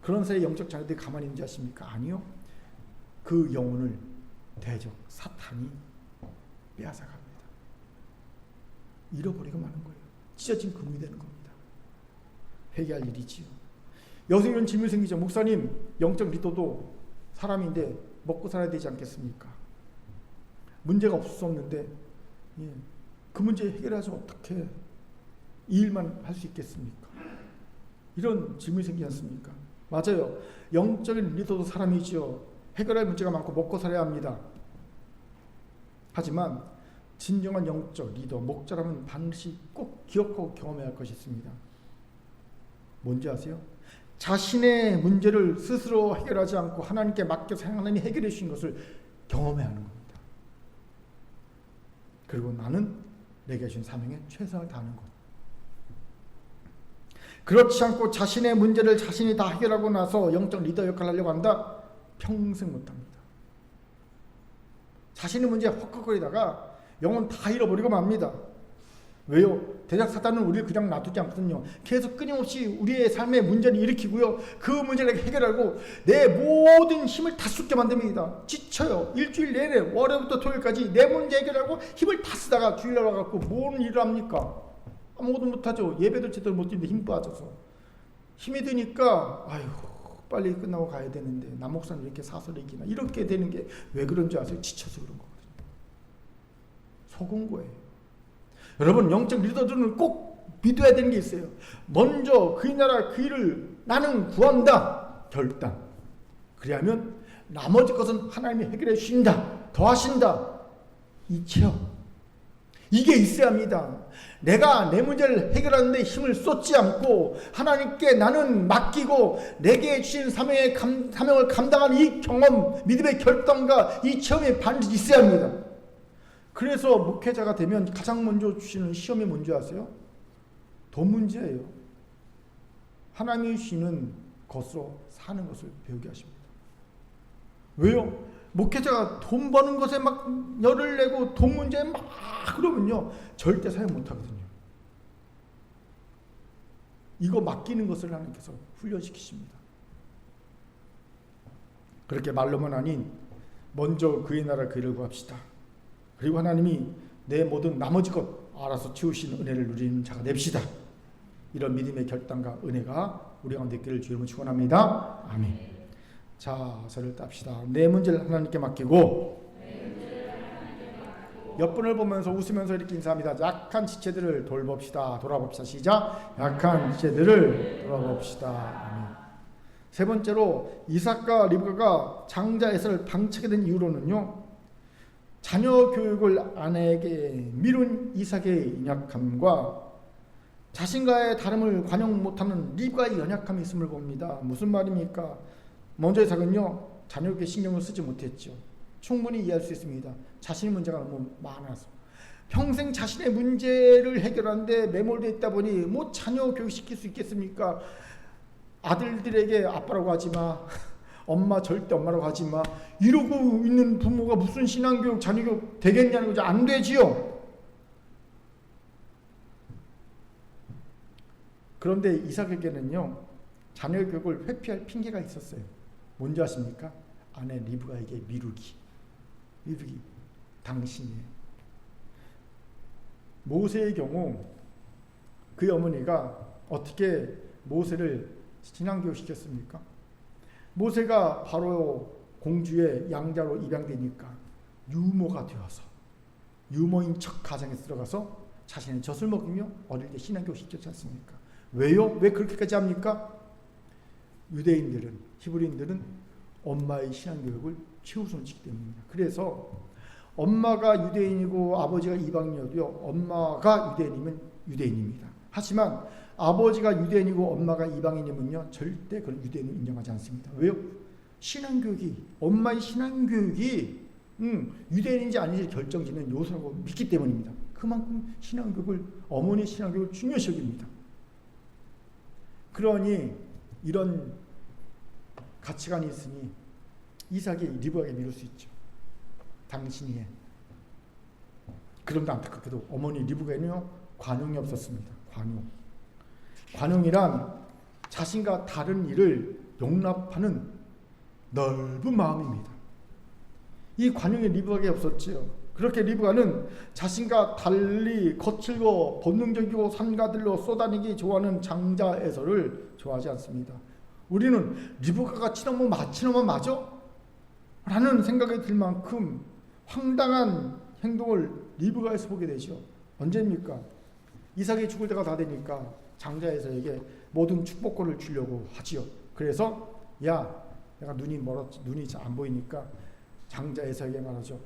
그런 사이에 영적 자녀들이 가만히 있는지 아십니까? 아니요. 그 영혼을 대적 사탄이 빼앗아갑니다. 잃어버리고 마는 거예요. 찢어진 금이 되는 겁니다. 회개할 일이지요. 여기서 이런 질문이 생기죠. 목사님, 영적 리더도 사람인데 먹고 살아야 되지 않겠습니까? 문제가 없었는데 그 문제 해결하지 어떻게 이 일만 할 수 있겠습니까? 이런 질문이 생기지 않습니까? 맞아요. 영적인 리더도 사람이지요. 해결할 문제가 많고 먹고 살아야 합니다. 하지만 진정한 영적 리더, 목자라면 반드시 꼭 기억하고 경험해야 할 것이 있습니다. 뭔지 아세요? 자신의 문제를 스스로 해결하지 않고 하나님께 맡겨서 하나님이 해결해 주신 것을 경험해야 하는 겁니다. 그리고 나는 내게 주신 사명에 최선을 다하는 것. 그렇지 않고 자신의 문제를 자신이 다 해결하고 나서 영적 리더 역할을 하려고 한다? 평생 못합니다. 자신의 문제에 헉헉거리다가 영혼 다 잃어버리고 맙니다. 왜요? 대적 사탄은 우리를 그냥 놔두지 않거든요. 계속 끊임없이 우리의 삶의 문제를 일으키고요. 그 문제를 해결하고 내 모든 힘을 다 쏟게 만듭니다. 지쳐요. 일주일 내내 월요일부터 토요일까지 내 문제 해결하고 힘을 다 쓰다가 주일날 와갖고 뭔 일을 합니까? 아무것도 못하죠. 예배도 제대로 못 드는데 힘 빠져서. 힘이 드니까 아유 빨리 끝나고 가야 되는데 남 목사는 이렇게 사설이 있기나 이렇게 되는 게 왜 그런지 아세요? 지쳐서 그런 거거든요. 속은 거예요. 여러분 영적 리더들은 꼭 믿어야 되는 게 있어요. 먼저 그 나라 그 일을 나는 구한다. 결단. 그리하면 나머지 것은 하나님이 해결해 주신다. 더 하신다. 이 체험. 이게 있어야 합니다. 내가 내 문제를 해결하는데 힘을 쏟지 않고 하나님께 나는 맡기고 내게 주신 사명을 감당하는 이 경험, 믿음의 결단과 이 체험이 반드시 있어야 합니다. 그래서 목회자가 되면 가장 먼저 주시는 시험이 뭔지 아세요? 돈 문제예요. 하나님이 주시는 것으로 사는 것을 배우게 하십니다. 왜요? 목회자가 돈 버는 것에 막 열을 내고 돈 문제에 막 그러면요 절대 사용 못하거든요. 이거 맡기는 것을 하나님께서 훈련시키십니다. 그렇게 말로만 아닌 먼저 그의 나라 그 일을 구합시다. 그리고 하나님이 내 모든 나머지 것 알아서 치우시는 은혜를 누리는 자가 됩시다. 이런 믿음의 결단과 은혜가 우리 가운데 있기를 주님으로 축원합니다. 아멘. 자, 저를 땁시다. 내 문제를 하나님께 맡기고 옆분을 보면서 웃으면서 이렇게 인사합니다. 약한 지체들을 돌봅시다. 돌아봅시다. 시작. 약한 지체들을 돌아봅시다. 아멘. 세 번째로 이삭과 리브가가 장자 에서를 방치하게 된 이유로는요. 자녀 교육을 아내에게 미룬 이삭의 연약함과 자신과의 다름을 관용 못하는 리브가의 연약함이 있음을 봅니다. 무슨 말입니까? 먼저 이삭은요. 자녀 교육에 신경을 쓰지 못했죠. 충분히 이해할 수 있습니다. 자신의 문제가 너무 많아서. 평생 자신의 문제를 해결하는데 매몰되어 있다 보니 뭐 자녀 교육시킬 수 있겠습니까? 아들들에게 아빠라고 하지 마. 엄마 절대 엄마라고 하지 마. 이러고 있는 부모가 무슨 신앙교육, 자녀교육 되겠냐는 거죠. 안 되지요. 그런데 이삭에게는요. 자녀 교육을 회피할 핑계가 있었어요. 뭔지 아십니까? 아내 리브가에게 미루기. 당신이. 모세의 경우 그의 어머니가 어떻게 모세를 신앙교육 시켰습니까? 모세가 바로 공주의 양자로 입양되니까 유모가 되어서 유모인 척 가정에 들어가서 자신의 젖을 먹이며 어릴 때 신앙교육 시켰지 않습니까? 왜요? 왜 그렇게까지 합니까? 유대인들은, 히브리인들은 엄마의 신앙교육을 최우선 지키기 때문입니다. 그래서 엄마가 유대인이고 아버지가 이방인이어도요. 엄마가 유대인이면 유대인입니다. 하지만 아버지가 유대인이고 엄마가 이방인이면요. 절대 그런 유대인을 인정하지 않습니다. 왜요? 신앙교육이 엄마의 신앙교육이 유대인인지 아닌지 결정짓는 요소라고 믿기 때문입니다. 그만큼 신앙교육을 어머니의 신앙교육을 중요시 여깁니다. 그러니 이런 가치관이 있으니 이삭이 리브가에게 미룰 수 있죠. 당신이 해. 그런데 안타깝게도 어머니 리브가에는요 관용이 없었습니다. 관용이란 자신과 다른 일을 용납하는 넓은 마음입니다. 이 관용이 리브가에게 없었지요. 그렇게 리브가는 자신과 달리 거칠고 본능적이고 산가들로 쏘다니기 좋아하는 장자 에서를 좋아하지 않습니다. 우리는 리브가가 친어면 맞아? 라는 생각이 들 만큼 황당한 행동을 리브가에서 보게 되죠. 언제입니까? 이삭이 죽을 때가 다 되니까 장자 에서에게 모든 축복권을 주려고 하지요. 그래서 야, 내가 눈이 안 보이니까 장자 에서에게 말하죠.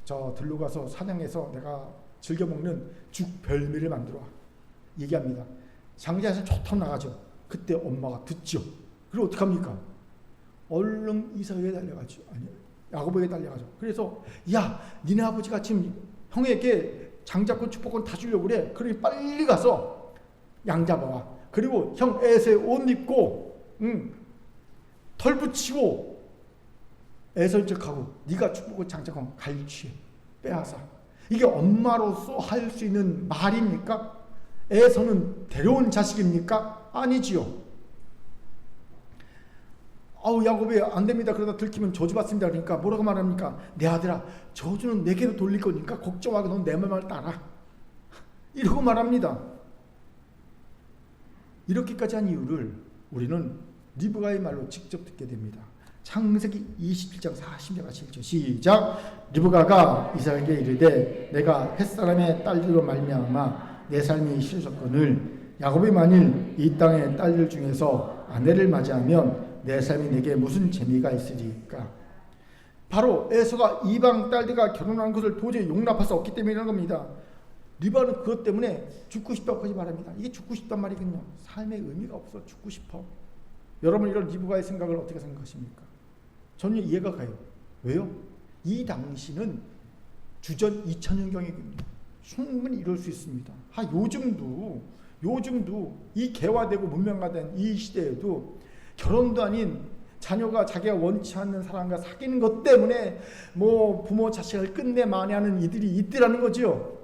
저 들로 가서 사냥해서 내가 즐겨 먹는 죽 별미를 만들어 와. 얘기합니다. 장자에서 좋다고 나가죠. 그때 엄마가 듣죠. 그리고 어떡합니까? 얼른 이삭에게 달려가죠. 아니, 야곱에게 달려가죠. 그래서 야, 니네 아버지가 지금 형에게 장자권 축복권 다 주려고 그래. 그러니 빨리 가서 양 잡아와. 그리고 형 에서의 옷 입고 털 붙이고 애설적하고 네가 축복을 장자권 갈취해 빼앗아. 이게 엄마로서 할 수 있는 말입니까? 에서는 데려온 자식입니까? 아니지요. 야곱이 안 됩니다. 그러다 들키면 저주받습니다. 그러니까 뭐라고 말합니까? 내 아들아, 저주는 내게로 돌릴 거니까 걱정하고 넌 내 말만 따라. 이러고 말합니다. 이렇게까지 한 이유를 우리는 리브가의 말로 직접 듣게 됩니다. 창세기 27장 40절 7절 시작. 리브가가 이삭에게 이르되 내가 햇사람의 딸들로 말미암아 내 삶이 실속거늘 야곱이 만일 이 땅의 딸들 중에서 아내를 맞이하면 내 삶이 내게 무슨 재미가 있으리까. 바로 에서가 이방 딸들과 결혼한 것을 도저히 용납할 수 없기 때문이라는 겁니다. 리브가는 그것 때문에 죽고 싶다고 하지 말합니다. 이게 죽고 싶단 말이군요. 삶의 의미가 없어. 죽고 싶어. 여러분 이런 리브가의 생각을 어떻게 생각하십니까? 저는 이해가 가요. 왜요? 이 당시는 주전 2000년경이군요. 충분히 이럴 수 있습니다. 요즘도 이 개화되고 문명화된 이 시대에도 결혼도 아닌 자녀가 자기가 원치 않는 사람과 사귀는 것 때문에 뭐 부모 자식을 끝내 만회하는 이들이 있더라는 거죠.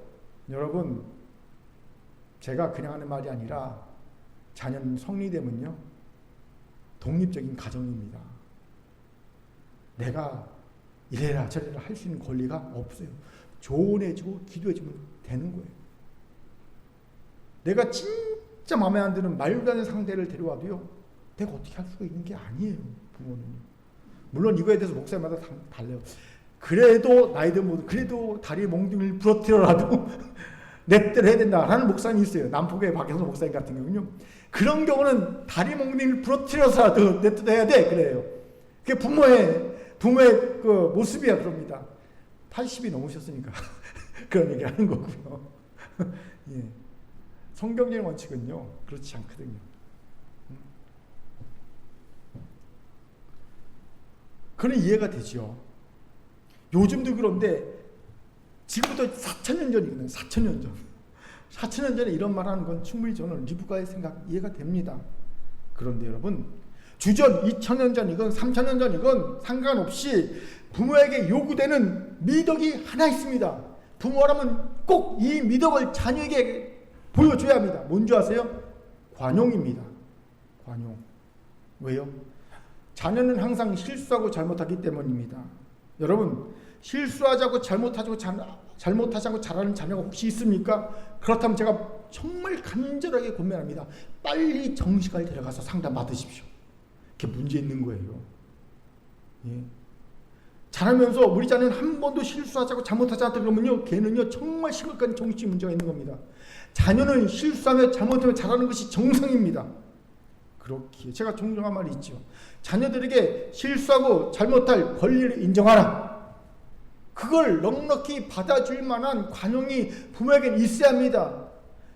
여러분, 제가 그냥 하는 말이 아니라 자녀는 성리되면요 독립적인 가정입니다. 내가 이래라 저래라 할 수 있는 권리가 없어요. 조언해주고 기도해주면 되는 거예요. 내가 진짜 마음에 안 드는 말도 안 되는 상대를 데려와도요 내가 어떻게 할 수가 있는 게 아니에요. 부모는. 물론 이거에 대해서 목사님마다 달라요. 그래도 나이들 모두 그래도 다리 몽둥이를 부러뜨려라도 내 뜻을 해야 된다라는 목사님이 있어요. 남포교회 박영선 목사님 같은 경우는요. 그런 경우는 다리 몽둥이를 부러뜨려서라도 내 뜻을 해야 돼. 그래요. 그게 부모의 그 모습이야. 그럽니다. 80이 넘으셨으니까 그런 얘기 하는 거고요. 예. 성경적인 원칙은요 그렇지 않거든요. 그건 이해가 되죠. 요즘도 그런데 지금부터 4,000년 전이거든요. 4,000년 전. 4,000년 전에 이런 말하는 건 충분히 저는 리브가의 생각 이해가 됩니다. 그런데 여러분 주전 2,000년 전이건 3,000년 전이건 상관없이 부모에게 요구되는 미덕이 하나 있습니다. 부모라면 꼭 이 미덕을 자녀에게 보여줘야 합니다. 뭔지 아세요? 관용입니다. 관용. 왜요? 자녀는 항상 실수하고 잘못하기 때문입니다. 여러분 실수하지 않고 잘못하지 않고 잘하는 자녀가 혹시 있습니까? 그렇다면 제가 정말 간절하게 권면합니다. 빨리 정식을 데려가서 상담 받으십시오. 그게 문제 있는 거예요. 예. 자라면서 우리 자녀는 한 번도 실수하지 않고 잘못하지 않다 그러면요 걔는요 정말 심각한 정신적 문제가 있는 겁니다. 자녀는 실수하며 잘못하며 자라는 것이 정상입니다. 그렇기에 제가 종종 말이 있죠. 자녀들에게 실수하고 잘못할 권리를 인정하라. 그걸 넉넉히 받아줄 만한 관용이 부모에게는 있어야 합니다.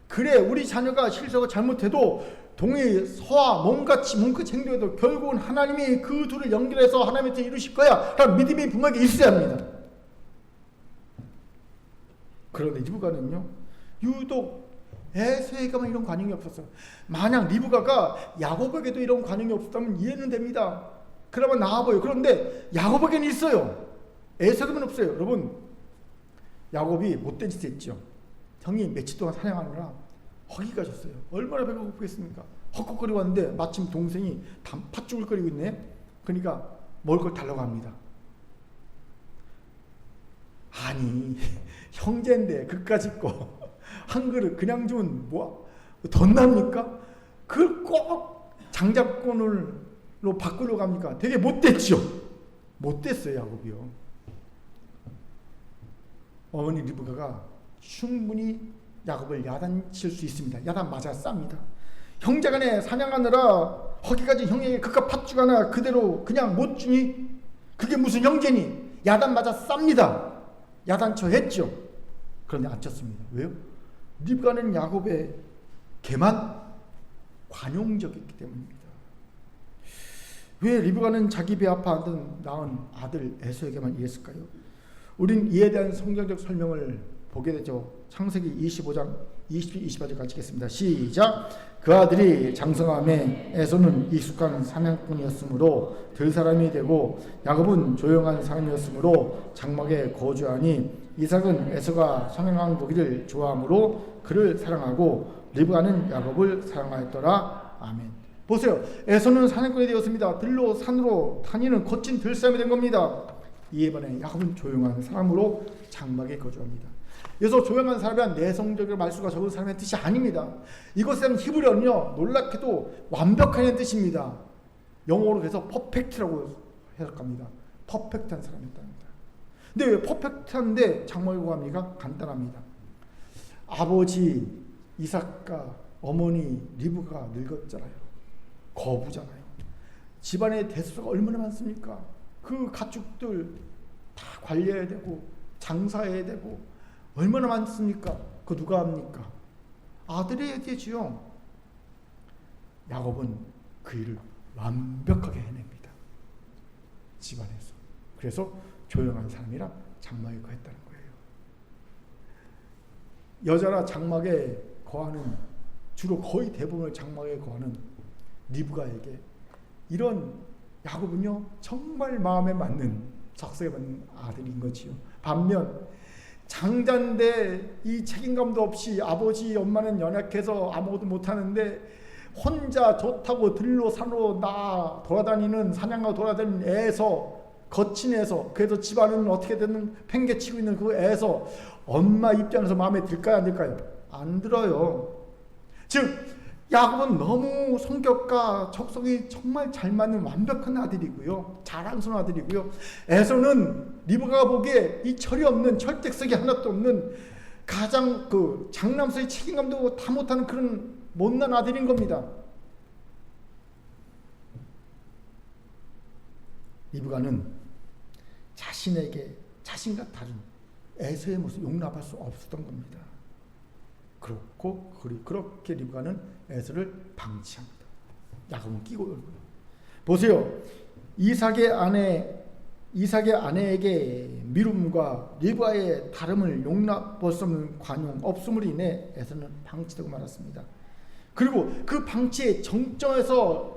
그래 우리 자녀가 실수하고 잘못해도 동의 서와 몸같이 행동해도 결국은 하나님이 그 둘을 연결해서 하나님한테 이루실 거야 라는 믿음이 부모에게 있어야 합니다. 그런데 리브가는요 유독 에서에게만 이런 관용이 없었어요. 만약 리브가가 야곱에게도 이런 관용이 없었다면 이해는 됩니다. 그러면 나아 보여. 그런데 야곱에게는 있어요. 에서에게는 없어요. 여러분, 야곱이 못된 짓을 했죠. 형이 며칠 동안 사냥하느라 허기가 졌어요. 얼마나 배가 고프겠습니까? 헉헉거리고 왔는데 마침 동생이 팥죽을 끓이고 있네. 그러니까 먹을 걸 달라고 합니다. 아니, 형제인데 그까짓 거 한 그릇 그냥 주면 뭐 덧납니까? 그걸 꼭 장자권으로 바꾸려고 합니까? 되게 못됐죠. 못됐어요, 야곱이요. 어머니 리브가가 충분히 야곱을 야단칠 수 있습니다. 야단 맞아 쌉니다. 형제간에 사냥하느라 허기가진 형에게 그깟 팥죽 하나 그대로 그냥 못 주니? 그게 무슨 형제니? 야단 맞아 쌉니다. 야단쳐 했죠. 그런데 안 쳤습니다. 왜요? 리브가는 야곱에게만 관용적이기 때문입니다. 왜 리브가는 자기 배 아파 낳은 아들 에서에게만 이랬을까요? 우린 이에 대한 성경적 설명을 보게 되죠. 창세기 25장 20-28절 같이 읽겠습니다. 시작. 그 아들이 장성함에 에서는 익숙한 사냥꾼이었으므로 들사람이 되고 야곱은 조용한 사람이었으므로 장막에 거주하니 이삭은 에서가 사냥하는 보기를 좋아하므로 그를 사랑하고 리브가는 야곱을 사랑하였더라. 아멘. 보세요. 에서는 사냥꾼이 되었습니다. 들로 산으로 다니는 거친 들사람이 된 겁니다. 이에 반해 야곱은 조용한 사람으로 장막에 거주합니다. 그래서 조용한 사람이란 내성적이고 말수가 적은 사람의 뜻이 아닙니다. 이것은 히브리어는요, 놀랍게도 완벽한 뜻입니다. 영어로 해서 퍼펙트라고 해석합니다. 퍼펙트한 사람이었답니다. 근데 왜 퍼펙트한데 장막에 거합니까? 간단합니다. 아버지 이삭과 어머니 리브가 늙었잖아요. 거부잖아요. 집안의 대수가 얼마나 많습니까? 그 가축들 다 관리해야 되고 장사해야 되고 얼마나 많습니까? 그 누가 합니까? 아들이 해야 되지요. 야곱은 그 일을 완벽하게 해냅니다. 집안에서. 그래서 조용한 사람이라 장막에 거했다는 거예요. 여자라 장막에 거하는, 주로 거의 대부분을 장막에 거하는 리브가에게 이런 야곱은요 정말 마음에 맞는, 적성에 맞는 아들인 거지요. 반면 장자인데 이 책임감도 없이 아버지 엄마는 연약해서 아무것도 못하는데 혼자 좋다고 들로 산으로 돌아다니는, 사냥하고 돌아다니는 애서, 거친 애서, 그래서 집안은 어떻게든 팽개치고 있는 그 애서 엄마 입장에서 마음에 들까요, 안 들까요? 안 들어요. 즉 야곱은 너무 성격과 적성이 정말 잘 맞는 완벽한 아들이고요, 자랑스러운 아들이고요. 에서는 리브가가 보기에 이 철이 없는, 철딱서기 하나도 없는, 가장 그 장남서의 책임감도 다 못하는 그런 못난 아들인 겁니다. 리브가는 자신에게 자신과 다른 에서의 모습 용납할 수 없었던 겁니다. 그렇게 리브가는 에서를 방치합니다. 야곱은 끼고 놀고요. 보세요. 이삭의 아내에게 미움과 리브가의 다름을 용납할 수 없는 관용 없음으로 인해 에서는 방치되고 말았습니다. 그리고 그 방치의 정점에서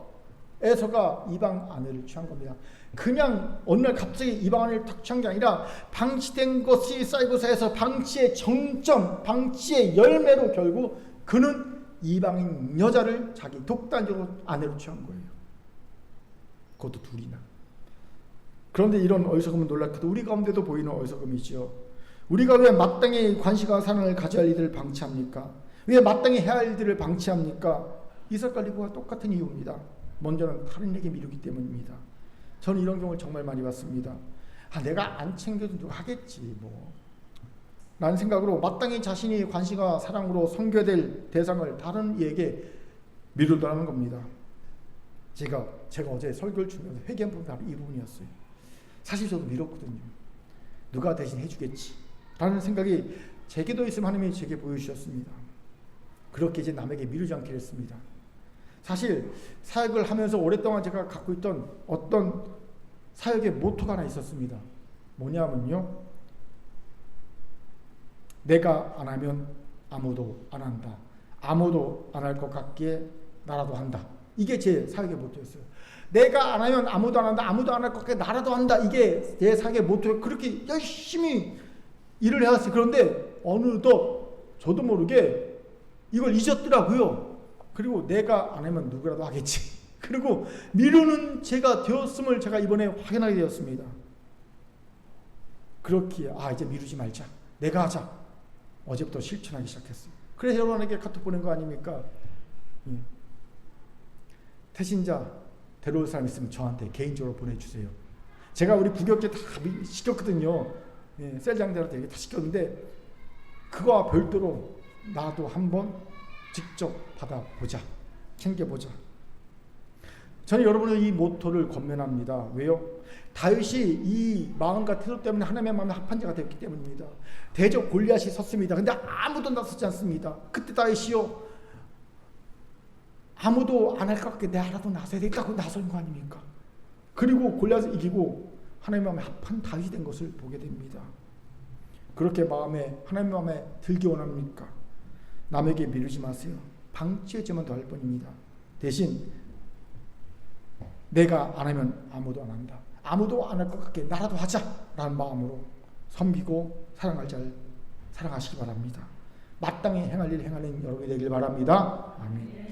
에서가 이방 아내를 취한 겁니다. 그냥 어느 날 갑자기 이방 아내를 탁 취한 게 아니라 방치된 것이 쌓이고서 해서 방치의 정점, 방치의 열매로 결국 그는 이방인 여자를 자기 독단적으로 아내로 취한 거예요. 그것도 둘이나. 그런데 이런 어리석음은 놀랍게도 우리 가운데도 보이는 어리석음이지요. 우리가 왜 마땅히 관시가 사랑을 가져야 할 일들을 방치합니까? 왜 마땅히 해야 할 일들을 방치합니까? 이삭과 리브가 똑같은 이유입니다. 먼저는 다른 에게 미루기 때문입니다. 저는 이런 경우를 정말 많이 봤습니다. 내가 안 챙겨도 누가 하겠지 뭐 라는 생각으로 마땅히 자신이 관심과 사랑으로 섬겨야 될 대상을 다른 이에게 미루더라는 겁니다. 제가 어제 설교를 주면서 회개한 부분이 바로 이 부분이었어요. 사실 저도 미뤘거든요. 누가 대신 해주겠지 라는 생각이 제게도 있으면 하나님이 제게 보여주셨습니다. 그렇게 이제 남에게 미루지 않기로 했습니다. 사실 사역을 하면서 오랫동안 제가 갖고 있던 어떤 사역의 모토가 하나 있었습니다. 뭐냐면요, 내가 안 하면 아무도 안 한다. 아무도 안 할 것 같기에 나라도 한다. 이게 제 사역의 모토였어요. 내가 안 하면 아무도 안 한다. 아무도 안 할 것 같아. 나라도 한다. 이게 내 삶의 모토예요. 그렇게 열심히 일을 해왔어요. 그런데 어느덧 저도 모르게 이걸 잊었더라고요. 그리고 내가 안 하면 누구라도 하겠지. 그리고 미루는 제가 되었음을 제가 이번에 확인하게 되었습니다. 그렇기에 이제 미루지 말자. 내가 하자. 어제부터 실천하기 시작했어요. 그래서 여러분에게 카톡 보낸 거 아닙니까? 태신자 데려올 사람 있으면 저한테 개인적으로 보내주세요. 제가 우리 부교육제 다 시켰거든요. 셀장들한테 얘기 다 시켰는데 그거와 별도로 나도 한번 직접 받아보자. 챙겨보자. 저는 여러분의 이 모토를 권면합니다. 왜요? 다윗이 이 마음과 태도 때문에 하나님의 마음에 합한 자가 되었기 때문입니다. 대적 골리앗이 섰습니다. 근데 아무도 나서지 않습니다. 그때 다윗이요, 아무도 안 할 것 같게 내라도 나서야 되겠다고 나선 거 아닙니까? 그리고 골리앗을 이기고 하나님의 마음에 합한 다윗이 된 것을 보게 됩니다. 그렇게 하나님의 마음에 들기 원합니까? 남에게 미루지 마세요. 방치해지면 더 할 뿐입니다. 대신 내가 안 하면 아무도 안 한다. 아무도 안 할 것 같게 나라도 하자 라는 마음으로 섬기고 사랑할 자를 사랑하시기 바랍니다. 마땅히 행할 일 행하는 여러분이 되길 바랍니다. 아멘.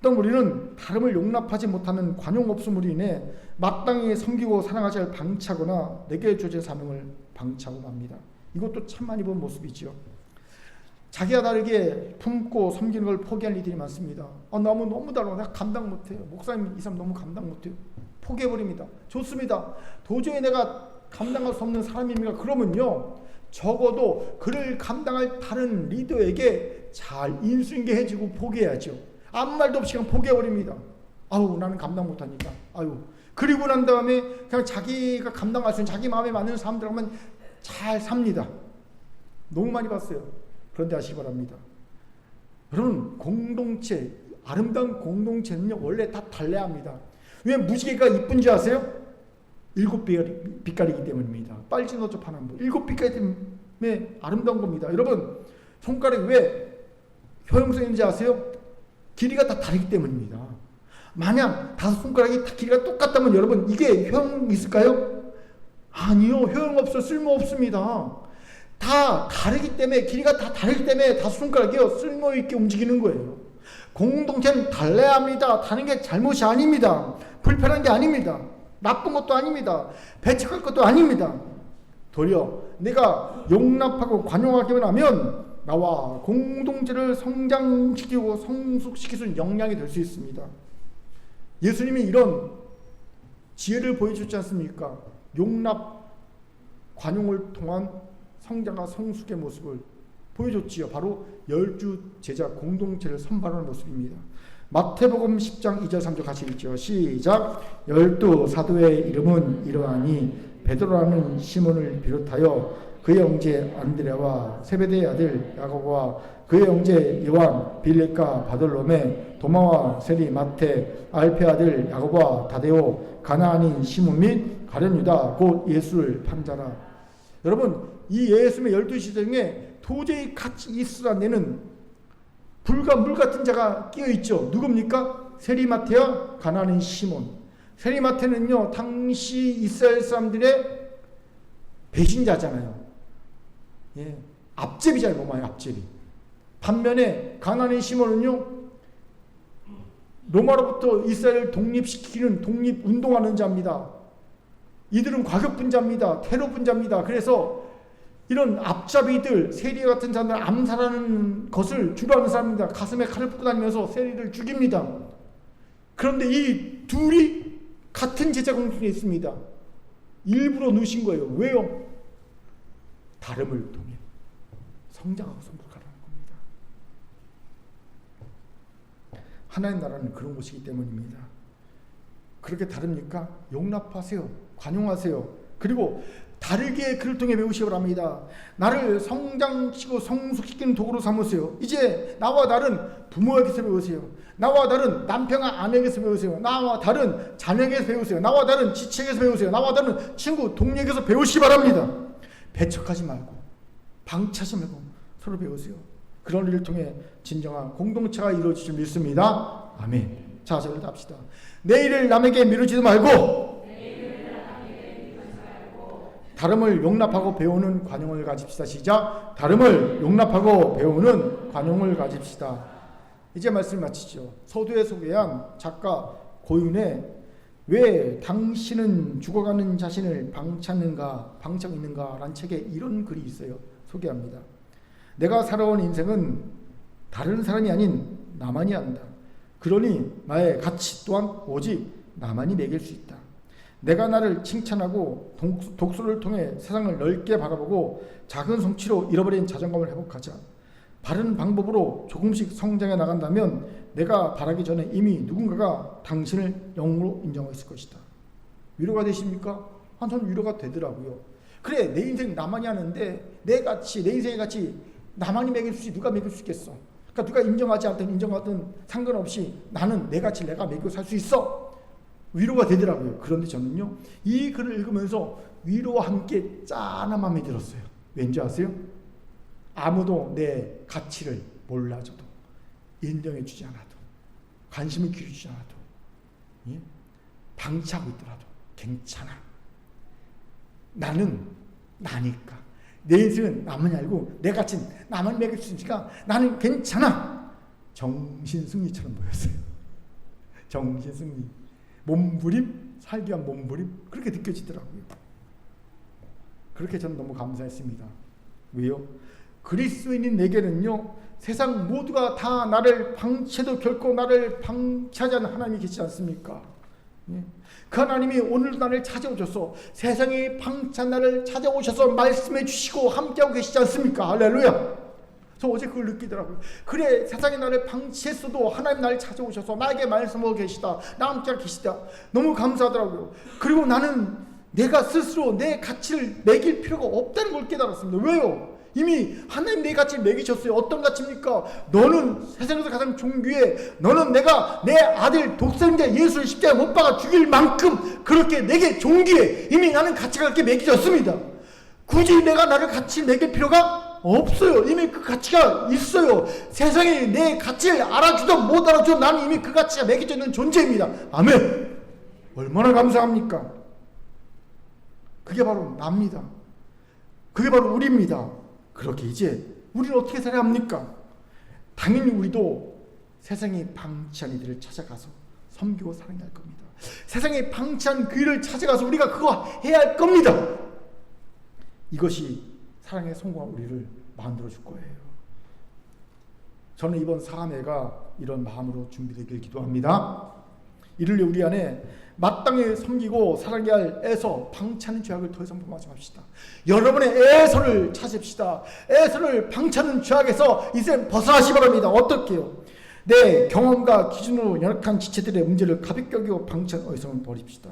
또 우리는 다름을 용납하지 못하는 관용 없음으로 인해 마땅히 섬기고 사랑할 자를 방치하거나 내게 주어진 사명을 방치하고 맙니다. 이것도 참 많이 본 모습이죠. 자기와 다르게 품고 섬기는 걸 포기할 이들이 많습니다. 너무 다르고 내가 감당 못해요. 목사님 이 사람 너무 감당 못해요. 포기해버립니다. 좋습니다. 도저히 내가 감당할 수 없는 사람입니까? 그러면요, 적어도 그를 감당할 다른 리더에게 잘 인수인계해주고 포기해야죠. 아무 말도 없이 그냥 포기해버립니다. 나는 감당 못하니까. 그리고 난 다음에 그냥 자기가 감당할 수 있는 자기 마음에 맞는 사람들하고만 잘 삽니다. 너무 많이 봤어요. 그런데 아시기 바랍니다. 여러분, 공동체, 아름다운 공동체는요, 원래 다 달래합니다. 왜 무지개가 이쁜지 아세요? 7빛깔이기 때문입니다. 빨진어조 파남보 7빛깔 때문에 아름다운 겁니다. 여러분, 손가락이 왜 효용성인지 아세요? 길이가 다 다르기 때문입니다. 만약 5손가락이 다 길이가 똑같다면 여러분, 이게 효용 있을까요? 아니요. 효용 없어. 쓸모 없습니다. 다 다르기 때문에, 길이가 다 다르기 때문에 5손가락이요, 쓸모있게 움직이는 거예요. 공동체는 달라야 합니다. 다른 게 잘못이 아닙니다. 불편한 게 아닙니다. 나쁜 것도 아닙니다. 배척할 것도 아닙니다. 도리어 내가 용납하고 관용하기만 하면 나와 공동체를 성장시키고 성숙시킬 수 있는 역량이 될 수 있습니다. 예수님이 이런 지혜를 보여주지 않습니까? 용납, 관용을 통한 성장과 성숙의 모습을 보여줬지요. 바로 12 제자 공동체를 선발하는 모습입니다. 마태복음 10장 2절 3절 같이 읽죠. 시작. 12 사도의 이름은 이러하니 베드로라는 시몬을 비롯하여 그의 형제 안드레와 세베대의 아들 야고보와 그의 형제 요한, 빌립과 바돌로메, 도마와 세리, 마태, 알페 아들 야고보와 다데오, 가나안인 시몬 및 가룟 유다 곧 예수를 판자라. 여러분, 이 예수님의 12 중에 도저히 같이 있을 안 되는 불과 물 같은 자가 끼어 있죠. 누굽니까? 세리마테와 가나안인 시몬. 세리마테는요, 당시 이스라엘 사람들의 배신자잖아요. 앞제비잖아요. 로마의 앞제비. 반면에 가나안인 시몬은요, 로마로부터 이스라엘을 독립시키는 독립운동하는 자입니다. 이들은 과격분자입니다. 테러분자입니다. 그래서 이런 앞잡이들, 세리 같은 사람들 암살하는 것을 주로하는 사람입니다. 가슴에 칼을 붓고 다니면서 세리를 죽입니다. 그런데 이 둘이 같은 제자 공동체에 있습니다. 일부러 넣으신 거예요. 왜요? 다름을 통해 성장하고 성숙하라는 겁니다. 하나님 나라는 그런 곳이기 때문입니다. 그렇게 다릅니까? 용납하세요. 관용하세요. 그리고 다르게 그를 통해 배우시기 바랍니다. 나를 성장시키고 성숙시키는 도구로 삼으세요. 이제 나와 다른 부모에게서 배우세요. 나와 다른 남편과 아내에게서 배우세요. 나와 다른 자녀에게서 배우세요. 나와 다른 지체에게서 배우세요. 나와 다른 친구, 동료에게서 배우시기 바랍니다. 배척하지 말고 방치하지 말고 서로 배우세요. 그런 일을 통해 진정한 공동체가 이루어질 줄 믿습니다. 아멘. 자, 저를 합시다. 내 일을 남에게 미루지도 말고 다름을 용납하고 배우는 관용을 가집시다. 시작. 다름을 용납하고 배우는 관용을 가집시다. 이제 말씀 마치죠. 서두에 소개한 작가 고윤의 왜 당신은 죽어가는 자신을 방치하고 있는가 라는 책에 이런 글이 있어요. 소개합니다. 내가 살아온 인생은 다른 사람이 아닌 나만이 한다. 그러니 나의 가치 또한 오직 나만이 매길 수 있다. 내가 나를 칭찬하고 독서를 통해 세상을 넓게 바라보고 작은 성취로 잃어버린 자존감을 회복하자. 바른 방법으로 조금씩 성장해 나간다면 내가 바라기 전에 이미 누군가가 당신을 영으로 인정했을 것이다. 위로가 되십니까? 저는 위로가 되더라고요. 그래, 내 인생 나만이 하는데 내 인생의 가치 나만이 매길 수 있지 누가 매길 수 있겠어. 그러니까 누가 인정하지 않든 인정하든 상관없이 나는 내 가치 내가 매기고 살 수 있어. 위로가 되더라고요. 그런데 저는요, 이 글을 읽으면서 위로와 함께 짠한 마음이 들었어요. 왠지 아세요? 아무도 내 가치를 몰라줘도, 인정해 주지 않아도, 관심을 기울이지 않아도, 예? 방치하고 있더라도 괜찮아. 나는 나니까. 내 인생은 나만이 알고 내 가치는 나만 매길 수 있으니까 나는 괜찮아. 정신승리처럼 보였어요. 정신승리. 몸부림, 살기 위한 몸부림, 그렇게 느껴지더라고요. 그렇게 저는 너무 감사했습니다. 왜요? 그리스도인인 내게는요, 세상 모두가 다 나를 방치해도 결코 나를 방치하지 않는 하나님이 계시지 않습니까? 예? 그 하나님이 오늘 나를 찾아오셔서 세상이 방치한 나를 찾아오셔서 말씀해 주시고 함께하고 계시지 않습니까? 할렐루야. 저 어제 그걸 느끼더라고요. 그래, 세상이 나를 방치했어도 하나님 나를 찾아오셔서 나에게 말씀하고 계시다. 나와 함께 계시다. 너무 감사하더라고요. 그리고 나는 내가 스스로 내 가치를 매길 필요가 없다는 걸 깨달았습니다. 왜요? 이미 하나님 내 가치를 매기셨어요. 어떤 가치입니까? 너는 세상에서 가장 존귀해. 너는 내가 내 아들 독생자 예수를 십자가에 못 박아 죽일 만큼 그렇게 내게 존귀해. 이미 나는 가치가 그렇게 매겨졌습니다. 굳이 내가 나를 가치를 매길 필요가 없어요. 이미 그 가치가 있어요. 세상이 내 가치를 알아주든 못 알아주든 나는 이미 그 가치가 매겨져 있는 존재입니다. 아멘. 얼마나 감사합니까? 그게 바로 납니다. 그게 바로 우리입니다. 그렇게 이제 우리는 어떻게 살아야 합니까? 당연히 우리도 세상에 방치한 이들을 찾아가서 섬기고 사랑해야 할 겁니다. 세상에 방치한 그 일을 찾아가서 우리가 그거 해야 할 겁니다. 이것이 사랑의 성공한 우리를 만들어줄 거예요. 저는 이번 사람회가 이런 마음으로 준비되길 기도합니다. 이를 위해 우리 안에 마땅히 섬기고 사랑해야 할 에서, 방치하는 죄악을 더 이상 범하지 맙시다. 여러분의 에서를 찾읍시다. 에서를 방치하는 죄악에서 이제 벗어나시 바랍니다. 어떻게요? 내 경험과 기준으로 연약한 지체들의 문제를 가볍게 여기고 방치한 어리석음을 버립시다.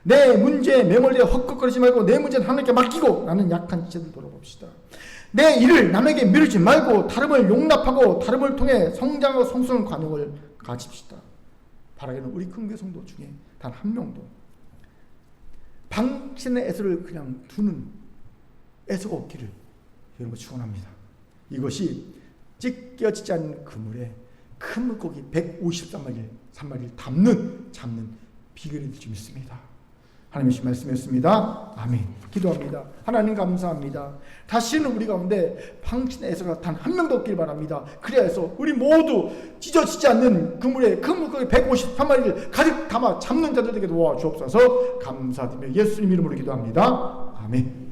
내 문제에 매몰되어 헛헛거리지 말고 내 문제는 하나님께 맡기고 나는 약한 지체들 돌아봅시다. 내 일을 남에게 미루지 말고 다름을 용납하고 다름을 통해 성장하고 성숙한 관용을 가집시다. 바라기는 우리 큰교회 성도 중에 단 한 명도 방치의 애서를 그냥 두는 애서가 없기를 여러분 축원합니다. 이것이 찢겨지지 않는 그물에 큰 물고기 153마리를 잡는 비결이 될 줄 믿습니다. 하나님의 말씀이었습니다. 아멘. 기도합니다. 하나님 감사합니다. 다시는 우리 가운데 방치의 애서가 단 한 명도 없길 바랍니다. 그래서 우리 모두 찢어지지 않는 그물에 큰 물고기 153마리를 가득 담아 잡는 자들에게 도와주옵소서. 감사드리며 예수님 이름으로 기도합니다. 아멘.